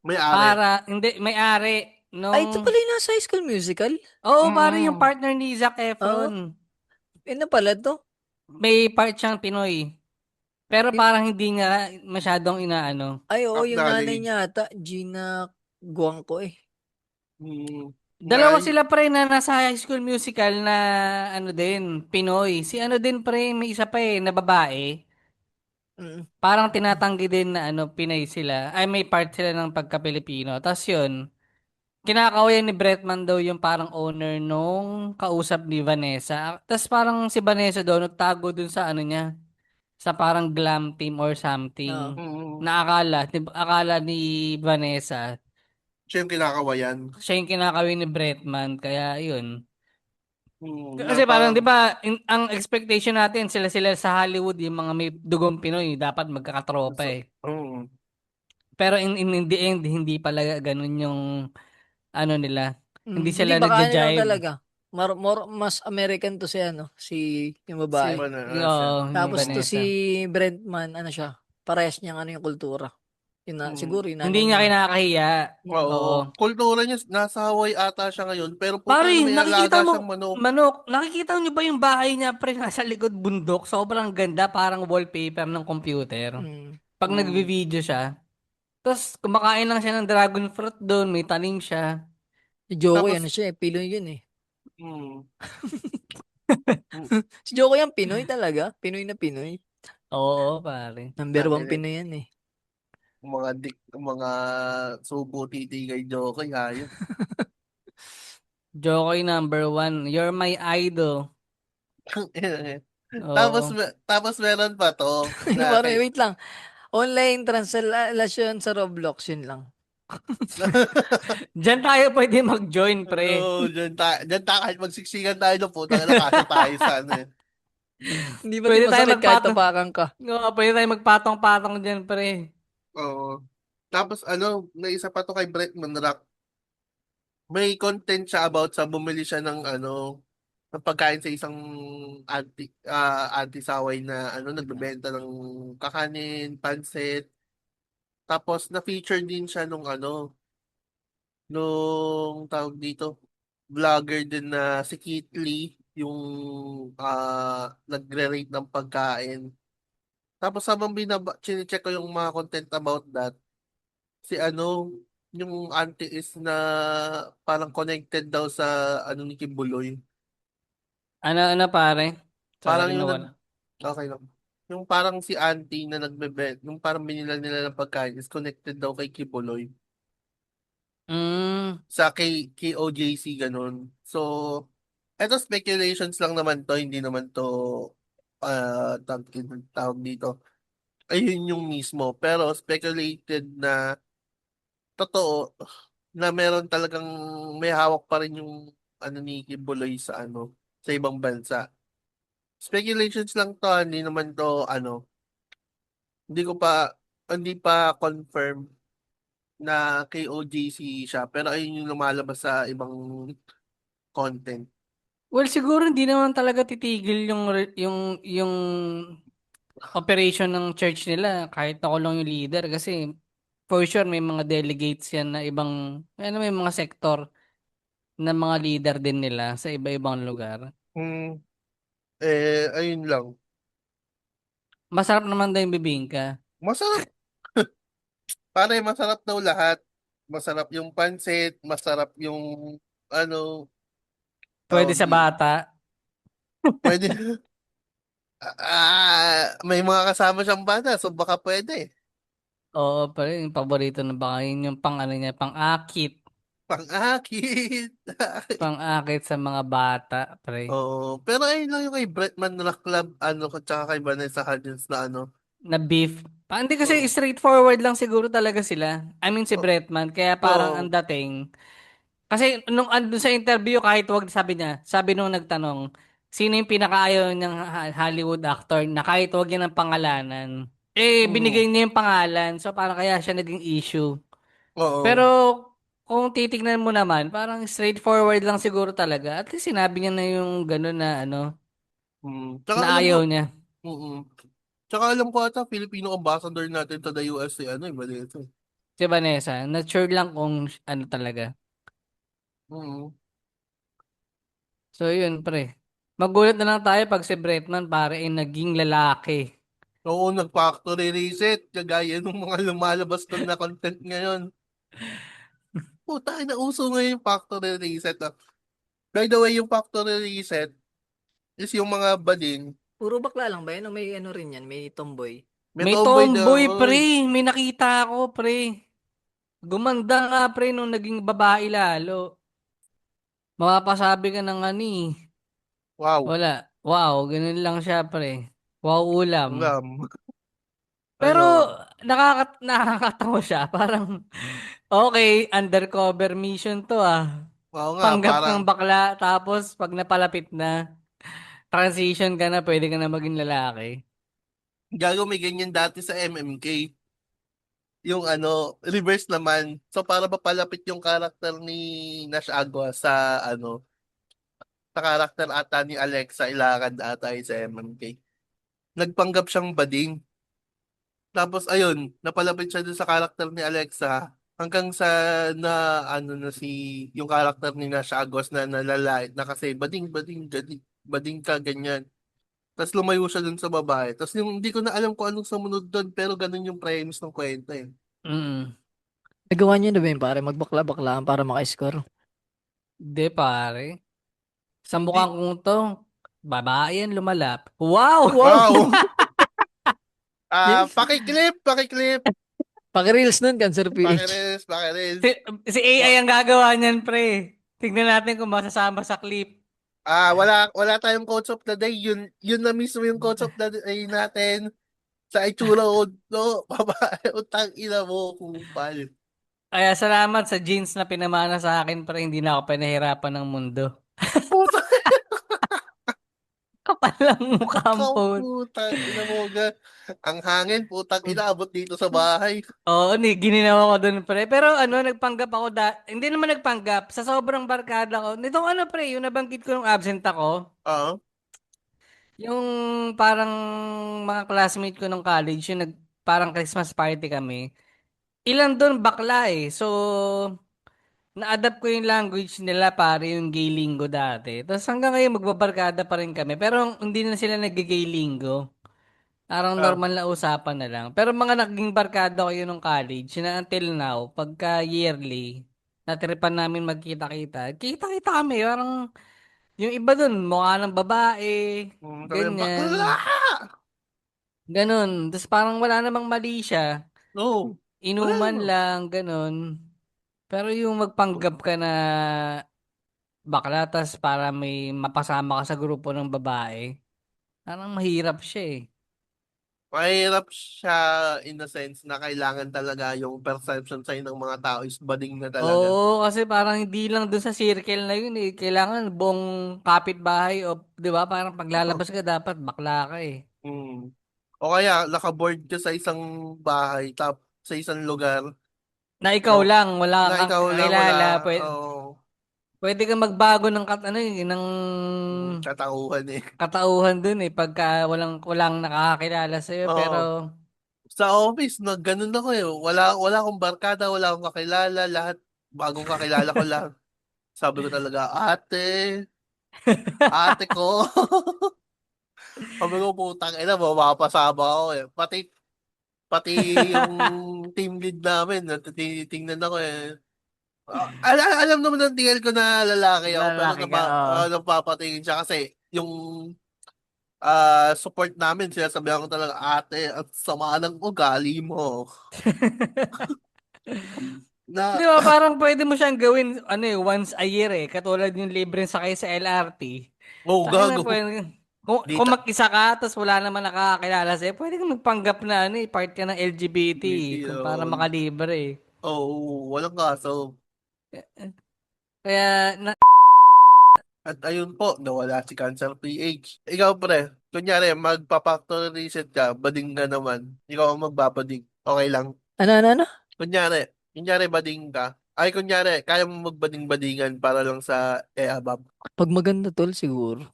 May-ari. hindi, may-ari Ay, ito nung, pala yung nasa High School Musical? oo, pare yung Mm, partner ni Zac Oo, Efron. na pala to. May part siyang Pinoy. Pero Yun- parang hindi nga masyadong inaano. Ay, oo, yung nanay acknowledge. niya ata, Gina Guangco eh. Mm, Dalawa na, sila pre na nasa High School Musical na ano din, Pinoy. Si ano din pre, may isa pa na babae. Mm. Parang tinatanggi din na ano, Pinay sila. Ay, may part sila ng pagka-Pilipino. Tapos yun, kinakawayan ni Bretman daw yung parang owner nung kausap ni Vanessa. Tapos parang si Vanessa daw nagtago dun sa ano niya, sa parang glam team or Oo. something. mm, Na akala ni Vanessa, siya yung kinakawayan. siya yung kinakawin ni Bretman. Kaya yun. Na Kasi parang 'di parang, ba, ang expectation natin sila sa Hollywood yung mga may dugong Pinoy dapat magkakatropa so, eh. mm, Pero in the end hindi pala ganun yung ano nila. Hindi Hindi, sila baka ano lang nagja-jive. talaga. Mas American to si ano, si yung si babae. Vanessa. Oo, yung Tapos to si Vanessa. Brentman, ano siya? parehas niyang ano yung kultura. Yun na, siguro yun ano Hindi niya niya. kinakahiya. Oo. Oo. Kultura niya, nasa Hawaii ata siya ngayon, pero Pare, putang ina may nakikita alaga siyang mo, manok. nakikita niyo ba yung bahay niya, pre, nasa likod bundok? Sobrang ganda, parang wallpaper ng computer. Mm. Pag Mm. nagvi-video siya, tapos kumakain lang siya ng dragon fruit doon, may tanim siya. Si Jokoy, ano Tapos, siya eh, Pinoy yun eh. mm, mm, Si Jokoy ang Pinoy talaga. Pinoy na Pinoy. Oo, pare. Number one tangina, Pinoy yan eh. mga subo titi kay Jokoy, hayop. Jokoy number one. You're my idol. Tapos, Oo. tapos meron pa to, na Parang, kay, wait lang. Online translation sa Roblox, yun lang. Diyan tayo pwede mag-join, pre. oh, dyan tayo, kahit magsiksikan tayo ng putang ina, kasya tayo sa ano eh. Hindi ba di Pwede tayo masakit kahit magpatong. tapakan ka? Oo, pwede tayo magpatong-patong diyan, pre. Oo. Tapos ano, may isa pa to kay Brett Manrock. May content siya about sa bumili siya ng ano, ng pagkain sa isang anti-saway na ano, nagbebenta ng kakanin, pansit. Tapos na-feature din siya nung ano, nung tawag dito, vlogger din na si Kit Lee, yung nagre-rate ng pagkain. Tapos habang chinecheck ko yung mga content about that, si ano, yung auntie is na parang connected daw sa ano ni Kibuloy. Ano, pare? Parang Sorry, yung nawala. okay lang. Yung parang si auntie na yung parang binila nila ng pagkain is connected daw kay Kibuloy. Mm, Sa KOJC ganun. So, eto speculations lang naman to, hindi naman to tawag dito. Ayun yung mismo. Pero speculated na totoo na meron talagang may hawak pa rin yung ano ni Kibuloy sa ano sa ibang bansa. Speculations lang to, hindi naman to ano, hindi ko pa hindi pa confirm na KOJC siya, pero ayun yung lumalabas sa ibang content. well, siguro hindi naman talaga titigil yung operation ng church nila kahit ako lang yung leader kasi for sure may mga delegates yan na ibang ano may mga sektor na mga leader din nila sa iba-ibang lugar. Hmm, ayun lang. Masarap naman daw yung bibingka. Masarap. Pare, masarap daw lahat. Masarap yung pansit, masarap yung ano, Pwede tawag sa dito. bata. Pwede. May mga kasama siyang bata, so baka pwede. Oo, pero yung paborito na baka yun yung pang ano niya, pang-akit. Pang-akit. Pang-akit sa mga bata, pre. Oo, pero ayun lang yung kay Bretman Rock Club, ano, tsaka kay Vanessa Hudgens na ano. Na beef. Hindi kasi Oo. straightforward lang siguro talaga sila. I mean si Bretman, kaya parang ang Oo. dating. Kasi nung andun sa interview, kahit wag sabi niya, sabi nung nagtanong, sino yung pinakaayaw niyang Hollywood actor na kahit wag niya ng pangalanan. Eh, Mm. binigay niya yung pangalan. So, parang kaya siya naging issue. Pero, Oo. kung titignan mo naman, parang straightforward lang siguro talaga. At least sinabi niya na yung gano'n na ano, Tsaka na alam ko, ayaw niya. mm. Tsaka alam ko ata, Filipino ambassador natin to the US, ano, iba dito. Si Vanessa, not sure lang kung ano talaga. Mm. So, yun, pre. Magulat na lang tayo pag si Bretman pare ay naging lalaki. Oo, nag-factory reset, kagaya ng mga lumalabas doon na content ngayon. Puta, nauso ngayon yung factory reset. By the way, yung factory reset is yung mga bading. Puro bakla lang ba yun? O may ano rin yan? May tomboy? May May tomboy tomboy, doon. pre. May nakita ako, pre. Gumanda nga, pre, nung naging babae lalo. Mapapasabi ka ng ani. Wow. Wala. Wow, ganun lang siya, pre. Wow, ulam. Ulam. Pero, Ano? nakakatawa siya. Parang, okay, undercover mission to ah. Oo nga, Panggap parang kang bakla, tapos pag napalapit na, transition ka na, pwede ka na maging lalaki. gago may ganyan dati sa MMK. Yung ano, reverse naman. So para mapalapit yung karakter ni Nash Agua sa ano, sa karakter ata ni Alexa Ilacad ata yun sa MMK. Nagpanggap siyang bading. Tapos ayun, napalapit siya dun sa karakter ni Alexa hanggang sa na ano na yung karakter ni Nasha Agos na nalalait na kasi bading ka ganyan. Tapos lumayo siya dun sa babae. Tapos yung hindi ko na alam kung anong sumunod dun pero ganun yung premise ng kwento eh. Mm. Nagawa niyo na ba yun, pare? Magbakla-baklaan para maka-score. Di pare. Sa Di, mukhang kong to, babae yan lumalap. Wow! Wow! wow! Yes. Pakiklip! Paki-reels nun, Cancer PH. Pakiris. Si, si AI ang gagawa niyan, pre. Tignan natin kung masasama sa clip. Wala tayong coach of the day. Yun na mismo yung coach of the day natin. Sa itsura ko, no, babae, utang ina mo, kupal. Kaya salamat sa jeans na pinamana sa akin, pre. Hindi na ako pinahirapan ng mundo. Puta, Kapal lang mukha ikaw, mo. putang ina mo, ang hangin, putang ina, abot dito sa bahay. Oo, gininawa ko doon, pre. Pero ano, nagpanggap ako hindi naman nagpanggap. Sa sobrang barkada ko. Nitong ano, pre, yung nabanggit ko nung absent ako. Oo. Yung parang mga classmate ko nung college, yung parang Christmas party kami. Ilan doon bakla eh. So, na-adapt ko yung language nila pare yung gay lingo dati. Tapos hanggang ngayon magbabarkada pa rin kami. Pero hindi na sila nag-gay lingo. Parang Ah, normal na usapan na lang. Pero mga naging barkada ko yun nung college na until now, pagka yearly, natripan namin magkita-kita. Kita-kita kami. Parang yung iba dun, mukha ng babae, sabi niya, bakla! ganyan. Ganun. Tapos parang wala namang mali siya. No, wala Inuman naman. lang, ganun. Pero yung magpanggap ka na bakla tas para may mapasama ka sa grupo ng babae, parang mahirap siya eh. Mahirap siya in the sense na kailangan talaga yung perception sa'yo ng mga tao is bading na talaga. Oo, kasi parang hindi lang dun sa circle na yun eh. Kailangan buong kapitbahay o, di ba? Parang paglalabas ka dapat bakla ka eh. Hmm. O kaya, nakaboard ka sa isang bahay, sa isang lugar, Na ikaw no? lang, wala Na kang ikaw lang wala, kakilala. oh, Pwede kang magbago ng ano eh, ng katauhan eh. katauhan dun eh pagka walang nakakakilala sa pero Oo. Sa office, na ganun ako eh. Wala akong barkada, wala akong kakilala, lahat, bagong kakilala ko lang. Sabi ko talaga, ate ko. Sabi ko, putang ina, mapapasama ako eh. Pati yung team lead namin, tinitingnan ako eh. Alam naman ng TL ko na lalaki ako, pero lalaki ka. Oh. napapatingin siya kasi yung support namin, sinasabihan ko talaga, ate, at sama ng ugali mo. Di Na, ba parang pwede mo siyang gawin ano eh, once a year eh. Katulad yung libre sakay sa LRT. oh, Tayo na gago. pwede. Kung Dita, mag-isa ka, tapos wala naman nakakakilala sa'yo, pwede kang magpanggap na ano eh, part ka ng LGBT BT, kung para makalibre eh. walang kaso. Kaya, At ayun po, nawala si Cancer PH. Ikaw pre, kunyari, magpa-factory reset ka, bading ka naman. Ikaw ang magbabading. Okay lang. Ano? Kunyari bading ka. Ay, kunyari, kaya mo magbading-badingan para lang sa EABAB. Pag maganda, tol, siguro.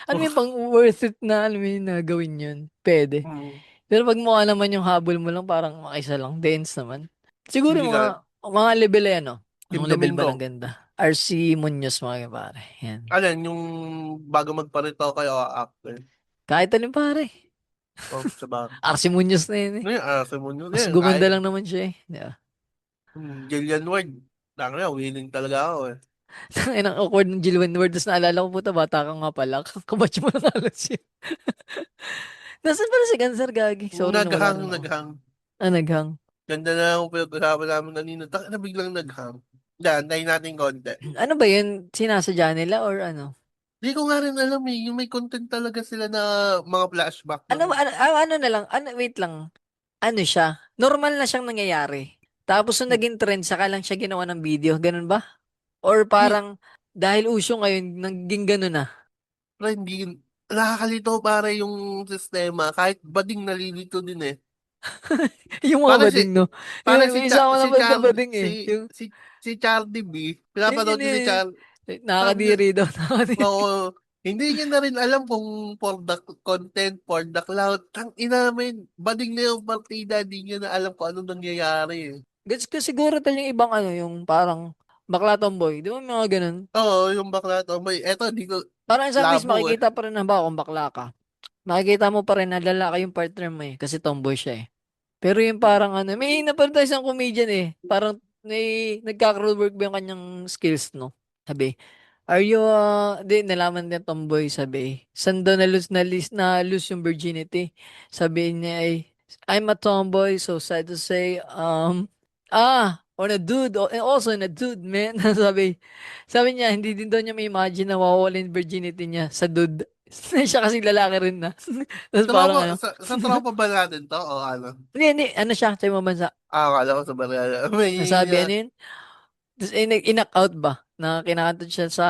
Ano yung pang worth it na, alam mo yun, na gawin yun? Pwede. Hmm. Pero pag mukha naman yung habol mo lang, parang makisa lang, dance naman. Siguro Hindi yung ka. mga level ay ano? Team Anong level ba Domingo. ng ganda? RC Munoz mga pare. Yan. Alin, yung bago magparito kayo after. Kahit alin pare. Oh, sa bago. RC Munoz na yun eh. Ngayon, sa mundo na Mas yun. gumanda Kahit lang naman siya eh. Di ba? Jillian Ward. Tanga na, winning talaga ako eh. Ang awkward ng Jill Ward. Tapos naalala ko puta, bata ka nga pala. Kabatch mo na halos yun. Nasaan pala si Cancer Gagi? Sorry na wala rin ako. Naghang. Naghang. Ganda na yung pinag-usapan namin kanina. Taka na biglang naghang. Yan, tayo natin konti. Ano ba yun? Sinasadya nila or ano? Di ko nga rin alam eh. Yung may content talaga sila na mga flashback Ano, ng... ano na lang? Ano, wait lang. Ano siya? Normal na siyang nangyayari. Tapos nung naging trend, saka lang siya ginawa ng video. Ganun ba? Or Di, parang dahil uso ngayon, naging ganun na. pero hindi... Nakakalito pare yung sistema. Kahit bading nalilito din eh. Yung mga Para si... bading, no? Para Yung isa ako si naman na Char... bading eh. Si... Yung, Si Charlie B. yun Pinapanood ko si eh. Char... Sabi niya, Nakakadiri daw. Nakakadiri. oo, Hindi niya na rin alam kung for the content, for the cloud. Ina namin, bading na yung partida, di niya na alam kung anong nangyayari eh. Gets ko siguro tal yung ibang ano, yung parang bakla tomboy. Di ba may mga ganun? Oo, yung bakla to. May, eto, di ko, Parang sa face labo eh. makikita pa rin na ba kung bakla ka. Makikita mo pa rin na lalaki yung partner mo eh. Kasi tomboy siya eh. Pero yung parang ano, may napanood tayo isang comedian eh. Parang nagka-crowd work ba yung kanyang skills, no? Sabi, are you, di, nalaman niya tomboy, sabi. Saan daw na lose yung virginity? Sabi niya ay, I'm a tomboy, so sad to say, on a dude, and also in a dude, man. Sabi niya, hindi din daw niya may imagine na mawawala yung virginity niya sa dude. Siya kasi lalaki rin na. Tapos parang ano, Sa tropa ba natin to? O ano? hindi, ano siya, sa ibang bansa. Akala ko sa barya. May, Nasabi ano yun? Tapos in-knock out ba? Na kinakantod siya sa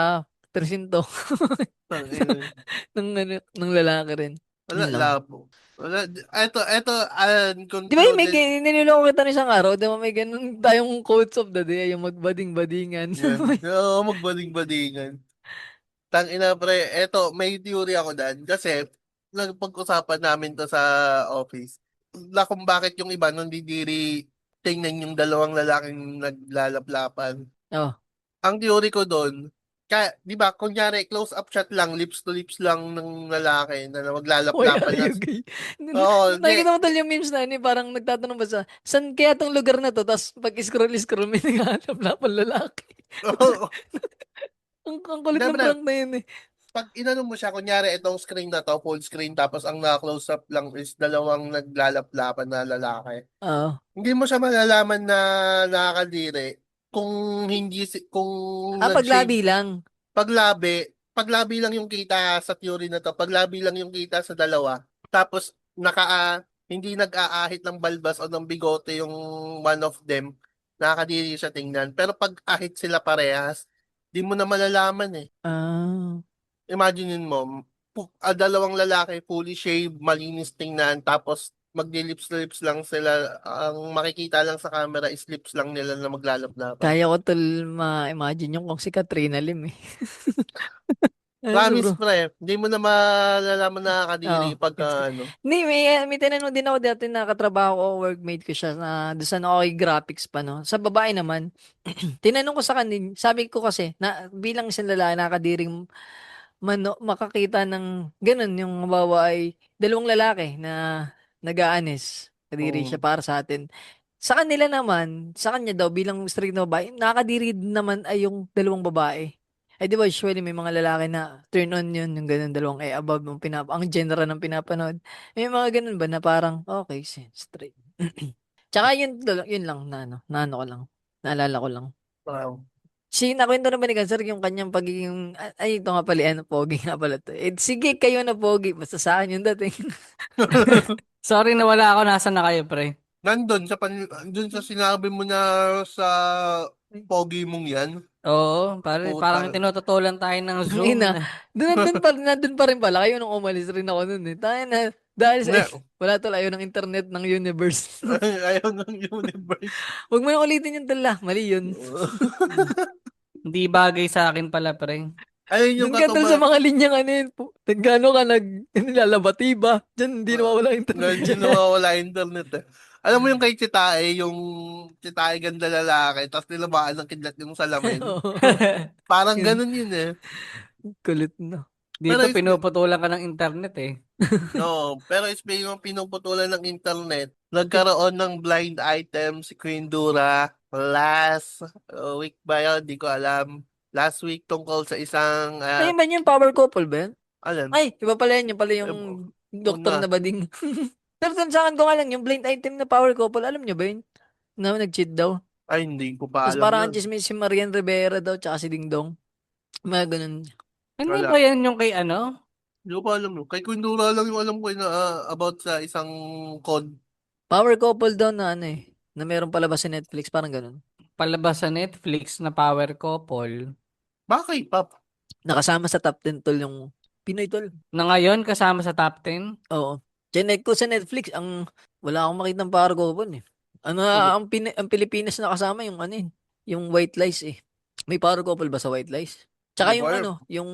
presinto ng lalaki rin. wala, Yun lang. labo. Wala, eto, Di ba yung may concluded. niloloko kita ng isang araw? Di ba may ganun tayong quotes of the day, yung magbading-badingan. Yan. Oo, magbading-badingan. Ina pre, eto, may theory ako dan. Kasi, nagpag-usapan namin to sa office. Na kung bakit yung iba nung didiri tingnan yung dalawang lalaking naglalaplapan. Oh. Ang theory ko doon, di ba, kunyari, close-up shot lang, lips to lips lang ng lalaki na Hoy, maglalaplapan na. ayogay. Oo, di. Nakikita mo tol yung memes na yun, parang nagtatanong ba sa, saan kaya tong lugar na to? Tapos pag scroll may naghahanap na pang lalaki. Oo. Ang kulit ng Siyempre, prank na yun eh. pag inano mo siya, kunyari, itong screen na to, full screen, tapos ang na-close up lang is dalawang naglalaplapan na lalaki. Oo. Hindi mo siya malalaman na nakakadiri kung kung nag-shave. Paglabi lang. Paglabi lang yung kita sa theory na to. Paglabi lang yung kita sa dalawa. Tapos hindi nag-aahit ng balbas o ng bigote yung one of them. Nakakadiri siya tingnan. Pero pag ahit sila parehas, di mo na malalaman eh. Ah. Imaginein mo, dalawang lalaki fully shaved, malinis tingnan, tapos magdi-lips-lips lang sila. Ang makikita lang sa camera is lips lang nila na maglalaplapan. Kaya ko tol ma-imagine yung kung si Katrina Lim eh. Ano to, Promise bro? pre, hindi mo na malalaman na Oo. kadiri pagka ano. Hindi, may tinanong din ako dati na katrabaho ko, workmate ko siya na doon sa okay graphics pa, no? Sa babae naman, tinanong ko sa kanila, sabi ko kasi, na bilang isang lalaki, nakakadiring makakita ng ganun, yung mabawa ay dalawang lalaki na nag-aanis. Kadiri siya Oo. para sa atin. Sa kanila naman, sa kanya daw, bilang straight na babae, nakakadiri din naman ay yung dalawang babae. Ay di ba usually may mga lalaki na turn on yun, yung ganun, dalawang above, ang genre ng pinapanood. May mga ganun ba na parang, okay, straight. Tsaka yun lang na ano ko lang, naalala ko lang. Wow. Nakwento na ba ni Cancer yung kanyang pagiging, ay, ito nga pala, pogi nga pala to. Sige, kayo na pogi, basta sa akin yung dating. Sorry na wala ako. Nasaan na kayo, pre? Dun sa sinabi mo na sa pogi mong yan, Oo, parang puta. tinututulan tayo ng Ang Zoom. ina, nandun pa rin pala. Kayo nung umalis rin ako nun eh. Tayo na, dahil sa, Ne, wala tol, ayaw ng internet ng universe. ayaw ng universe. Huwag mo nang ulitin yung tala, mali yun. Hindi bagay sa akin pala, pre. Ayun yung Doon ka tol sa katuma. mga linyang ano yun. Gano'n ka nilalabati ba? Diyan, hindi nawawala yung internet Ngayon dyan. nawawala internet eh. Alam mo yung kay Chitae, yung Chitae ganda lalaki, tapos nilamaan ng kidlat yung salamin. Oo. Parang Yun, ganun yun eh. kulit na. Pero Dito pinuputulan ka ng internet eh. no, pero speaking ng pinuputulan ng internet, nagkaroon ng blind item si Queen Dura last week ba yun? Di ko alam. Last week tungkol sa isang, Ayun ba yung power couple ba yun? alam, Ay, iba pala yun. Yung pala yung doktor una, na bading. Pero sa akin ko nga lang, yung blind item na power couple, alam nyo ba yun? Na nag-cheat daw. ay hindi ko pa Tapos alam parang ang yun. chismis si Marian Rivera daw, tsaka si Ding Dong. Mga ganun. Hindi Wala. ba yan yung kay ano? Hindi ko pa alam yun. Kay Queen Dura lang yung alam ko na about sa isang code. Power couple daw na ano eh. Na meron palabas sa Netflix, parang ganun. Palabas sa Netflix na power couple. Bakit, Pap? Nakasama sa top 10 tol yung Pinoy tol. Na ngayon kasama sa top 10. Oo. Chinek ko sa Netflix, wala akong makitang power couple eh. Ang Pilipinas na kasama yung ano yung White Lies eh. May power couple ba sa White Lies? Tsaka Hindi ko yung alam. yung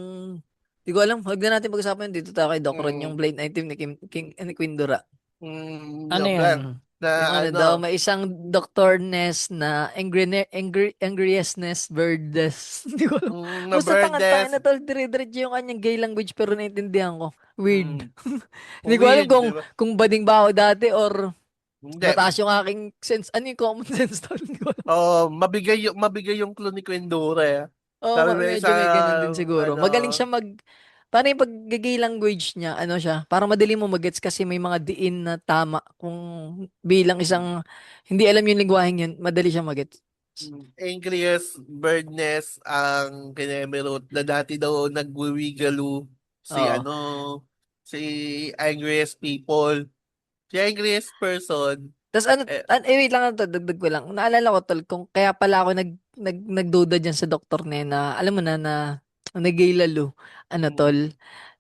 Di ko alam. Huwag na natin pag-usapan yun. Dito tayo kay Doc Ron, yung Mm, Blade Item ni Queen Dura. Ano yung yan? plan na Yung ano ano, daw, may isang doctorness na angriousness birdes. Hindi ko alam. na Basta tanga-tanga Verdes, na tol, dire-diretso yung kanyang gay language pero naintindihan ko. Weird. mm, Hindi ko alam weird, di ba? kung bading ba ako dati or Hindi. mataas yung aking sense. Ano yung common sense tol? Hindi ko alam. Oo, mabigay yung clue ni Quindura eh. Oo, Sabi mo medyo may ganun din isang siguro. ano, Magaling siya parang yung pag-gay language niya, ano siya, parang madali mo magets kasi may mga diin na tama. Kung bilang isang, hindi alam yung lingwaheng yun, madali siya magets. angriest birdness ang kinemerot na dati daw nagwiwigalo si Oo. ano, si angriest people. Si angriest person, Tapos ano, eh, wait lang, dagdag ko lang. Naalala ko tol, kung kaya pala ako nagduda dyan sa doktor na, alam mo na nagay lalo. Ano mm, tol?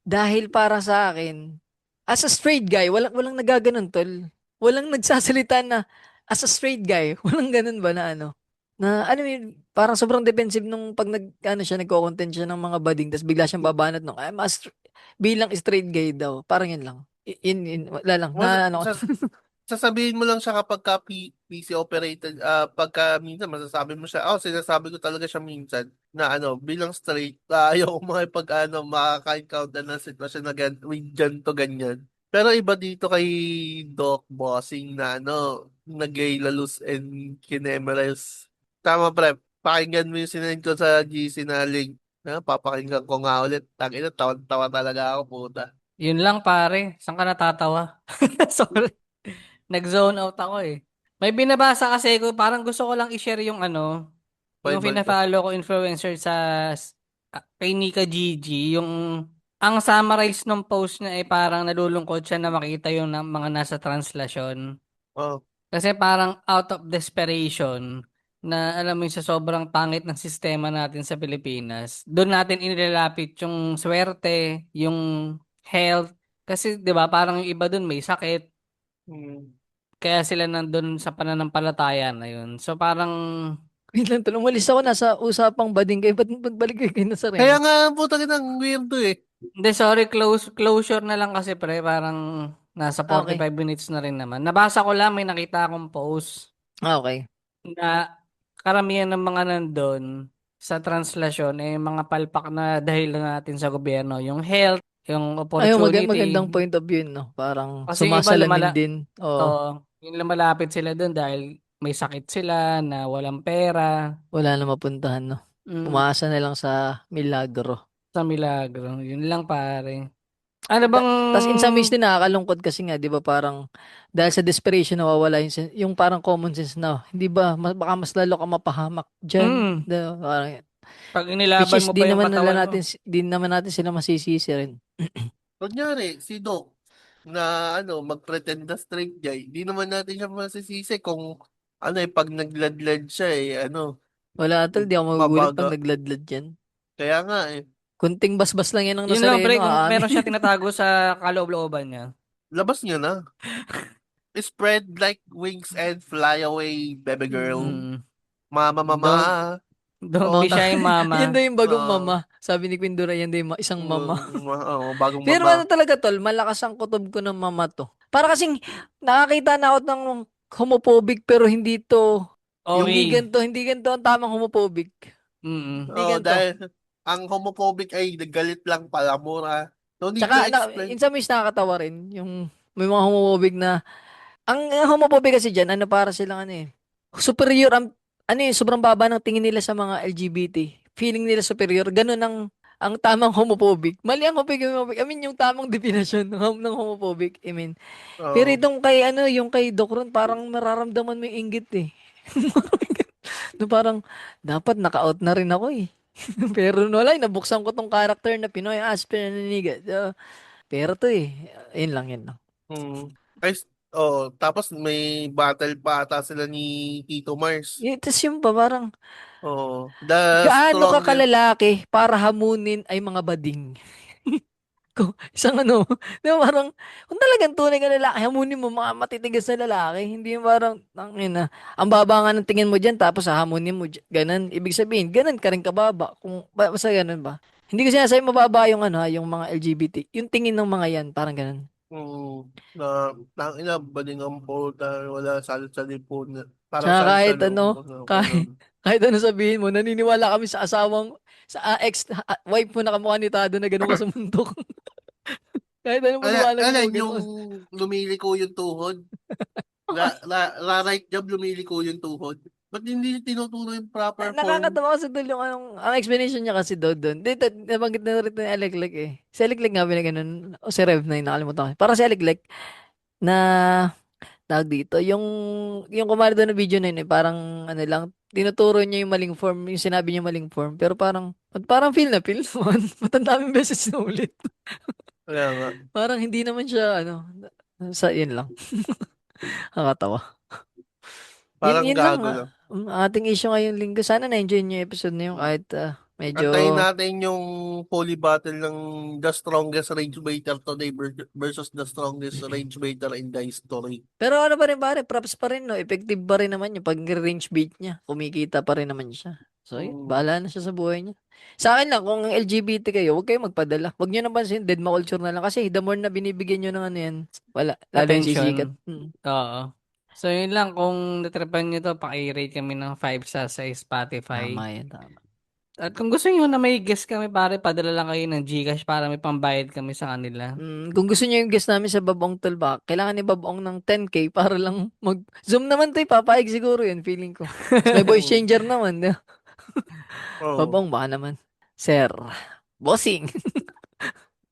Dahil para sa akin, as a straight guy, walang nagaganon tol. Walang nagsasalita na as a straight guy, walang ganun ba na ano? Na ano yun, parang sobrang defensive nung pag ano siya, nagko-content siya ng mga bading, tapos bigla siyang babanat nung, bilang straight guy daw. Parang yun lang. Wala lang. was, Na ano ko. sasabihin mo lang siya kapag PC operated, pagka minsan masasabi mo siya, sinasabi ko talaga siya minsan na ano, bilang straight, ayoko makipag ano, makaka-encounter ng sitwasyon na with ganito ganyan. Pero iba dito kay Doc Bossing na ano, nagay lalus and kinemeres. Tama pre, pakinggan mo yung sinend ko sa GC na link. Papakinggan ko nga ulit. Tangina, tawa talaga ako, puta. Yun lang pare. Saan ka natatawa? Sorry. Nag-zone out ako eh. May binabasa kasi ko, parang gusto ko lang i-share yung ano, yung Bible ko. fina-follow ko influencer kay Nika Gigi, yung ang summarize ng post niya ay parang nalulungkot siya na makita yung mga nasa translasyon. Oh. Kasi parang out of desperation na alam mo yung sa sobrang pangit ng sistema natin sa Pilipinas, doon natin inilalapit yung swerte, yung health. Kasi 'di ba parang yung iba doon may sakit, Hmm. kaya sila nandun sa pananampalataya na yun. So parang, Wait lang, tol. Umalis ako nasa usapang bading kayo. Ba't magbalik kayo na sa Kaya Reno? nga, puta ng weirdo eh. hindi sorry, closure na lang kasi pre, parang nasa Okay. 45 minutes na rin naman. Nabasa ko lang, may nakita akong post Okay. na karamihan ng mga nandun sa translasyon eh mga palpak na dahil natin sa gobyerno. Yung health, yung Ayun, opportunity. magandang point of view, no? Parang Kasi yung iba sumasalamin din. Oo. yung lumalapit sila dun dahil may sakit sila na walang pera. Wala na mapuntahan, no? Mm, Umaasa na lang sa milagro. sa milagro. Yun lang pare. Ano bang Tapos in some ways din nakakalungkot kasi nga, 'di ba, parang dahil sa desperation nawawala yung parang common sense na, hindi ba, baka mas lalo ka mapahamak diyan. mm, Parang, pag which inilaban is mo pa yung katawan mo. di naman natin sila masisisi rin. Kunyari, si Doc, na ano, mag-pretend na straight guy, di naman natin siya masisisi kung ano pag nagladlad siya Wala tol, di ako magugulat mabaga. pag nagladlad yan. Kaya nga eh. Kunting basbas lang yan ng Yun lang pre, Nazareno, kung aamin. meron siya tinatago sa kaloob-looban niya. Labas niya na. Spread like wings and fly away, baby girl. Mm. Mama, mama. Don't don't Oo, be shy yan daw mama. yung bagong Uh, mama. Sabi ni Queen Dura, yan daw yung isang mama. bagong Pero mama. ano talaga tol, malakas ang kutob ko ng mama to. Para kasing nakakita na ako ng homophobic pero Okay. hindi ganito ang tamang homophobic. Mm. Hindi ganito. Dahil ang homophobic ay galit lang pala mura. No need to Tsaka explain. in some ways nakakatawa rin yung may mga homophobic na ang homophobic kasi diyan ano para silang ano superior sobrang baba ng tingin nila sa mga LGBT. Feeling nila superior. Ganun ang tamang homophobic. Mali ang homophobic. I mean, yung tamang definition ng homophobic. I mean, pero Oh. itong yung kay Doc Ron, parang nararamdaman mo yung inggit eh. No, parang, dapat naka-out na rin ako eh. Pero wala, nabuksan ko tong character na Pinoy Aspen Naniga. So, pero to eh. Yun lang, yun lang. Hmm. Ay, tapos may battle pa ata sila ni Tito Mars. Tapos yung pa, parang, Oh, the gaano ka strongest. kalalaki para hamunin ay mga bading? Isang di ba parang, kung talagang tunay ka lalaki, hamunin mo mga matitigas na lalaki. Hindi yung parang, ang baba nga ng tingin mo dyan, tapos hamunin mo, ganun. Ibig sabihin, ganun ka rin kababa. Basta ganun ba? Hindi ko sinasabi mababa yung ano, yung mga LGBT. Yung tingin ng mga yan, parang ganun. Na tangina baling ang puta, wala salit sa lipon. Parang Tsaka salit kahit sa ano, loob. kahit ano sabihin mo, naniniwala kami sa wife mo na kamukha ni Tado na ganun ka sa mundo. Kahit ano maniwala mo, Alam yung ganun. lumiliko yung tuhod. Right jab lumiliko yung tuhod. Ba't hindi tinuturo yung proper form? Nakakatawa kasi doon yung ang explanation niya kasi doon. Dito, nabanggit na rin ni Alec eh. Si Alec nga ganun. O si Rev9, nakalimutan ko. Parang si Alec na tawag dito. Yung kumari doon na video na yun parang ano lang, tinuturo niya yung maling form, yung sinabi niya maling form. Pero parang feel naman. Matandaming beses na ulit. Kaya nga. Parang hindi naman siya, sa yun lang. Nakakatawa. Parang Yun lang. gago lang. Ating issue ngayong linggo. Sana na-enjoy niyo yung episode na yun kahit medyo... Antayin natin yung holy battle ng the strongest rage baiter today versus the strongest rage baiter in the history. Pero ano pa rin pare, props pa rin, no? Effective pa rin naman yung pag-range bait niya. Kumikita pa rin naman siya. So, yun, bahala na siya sa buhay niya. Sa akin lang, kung LGBT kayo, huwag kayo magpadala. Huwag nyo napansin, dead culture na lang. Kasi the more na binibigyan nyo ng ano yan, wala. Lalo yung Attention. sisikat. Oo. So, yun lang. Kung natripan nyo to, paki-rate kami ng 5 sa Spotify. Tama yan, tama. At kung gusto nyo na may guest kami, pare, padala lang kayo ng Gcash para may pambayad kami sa kanila. Kung gusto niyo yung guest namin sa Babong Tulbak, kailangan ni Babong ng 10K para lang Zoom naman to, papayag siguro yun, feeling ko. May voice changer naman. Di ba? Oh. Babong, baka naman. Sir, bossing.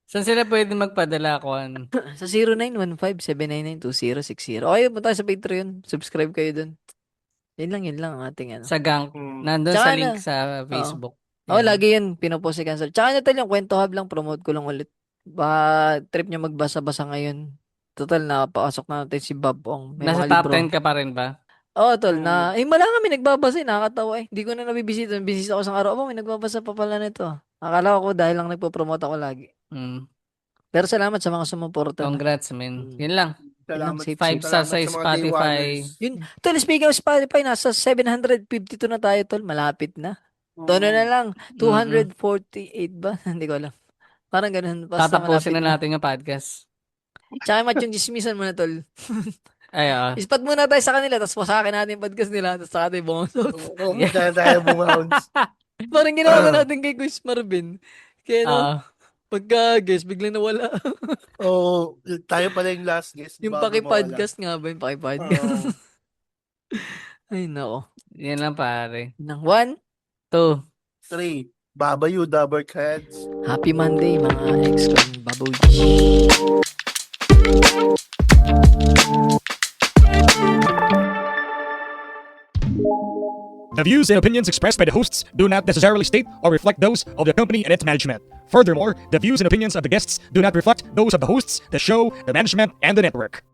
Saan sila pwede magpadala, Kwan? Sa 0915-799-2060. O kayo, punta sa Patreon. Subscribe kayo dun. Yun lang ang ating ano. Sa Gank. Nandun Tsaka sa link na. sa Facebook. Oo, Yan. lagi yun. Pinopost si Cancel. Tsaka na yung Kwento Hub lang. Promote ko lang ulit. Ba, trip niya magbasa-basa ngayon. Total, napapasok na natin si Bob Ong. May Nasa mga top libro. 10 ka pa rin ba? Oo, tol. Wala kami nagbabasa. Nakakatawa eh. Hindi ko na nabibisita. Bisita ako sa araw. May nagbabasa pa pala nito. Akala ko dahil lang nagpo-promote ako lagi. Pero salamat sa mga sumuporta. Congrats, man. Yun lang. Salamat. Safe, 5 Salamat sa sa mga Spotify. day-oneers. Yun. Tol, speaking of Spotify, nasa 752 na tayo, tol. Malapit na. Tono na lang. 248 ba? Hindi ko alam. Parang ganun. Basta Tatapusin malapit na natin yung podcast. Tsaka mat yung dismissan mo na, tol. Ay, Ispat muna tayo sa kanila, tapos pasakin natin yung podcast nila, tapos saka tayo bumangsos. Oo, tayo bumounce. Parang ginawa na natin kay Quiz Marvin. Kaya pagka-guess, biglang nawala. Oo, tayo pala yung last guest. Yung bago paki-podcast nga ba? Yung paki-podcast. Ay, nako. Yan lang, pare. Nang 1, 2. 3. Babayu, Dabbercats. Happy Monday, mga ex-con baboy. The views and opinions expressed by the hosts do not necessarily state or reflect those of the company and its management. Furthermore, the views and opinions of the guests do not reflect those of the hosts, the show, the management, and the network.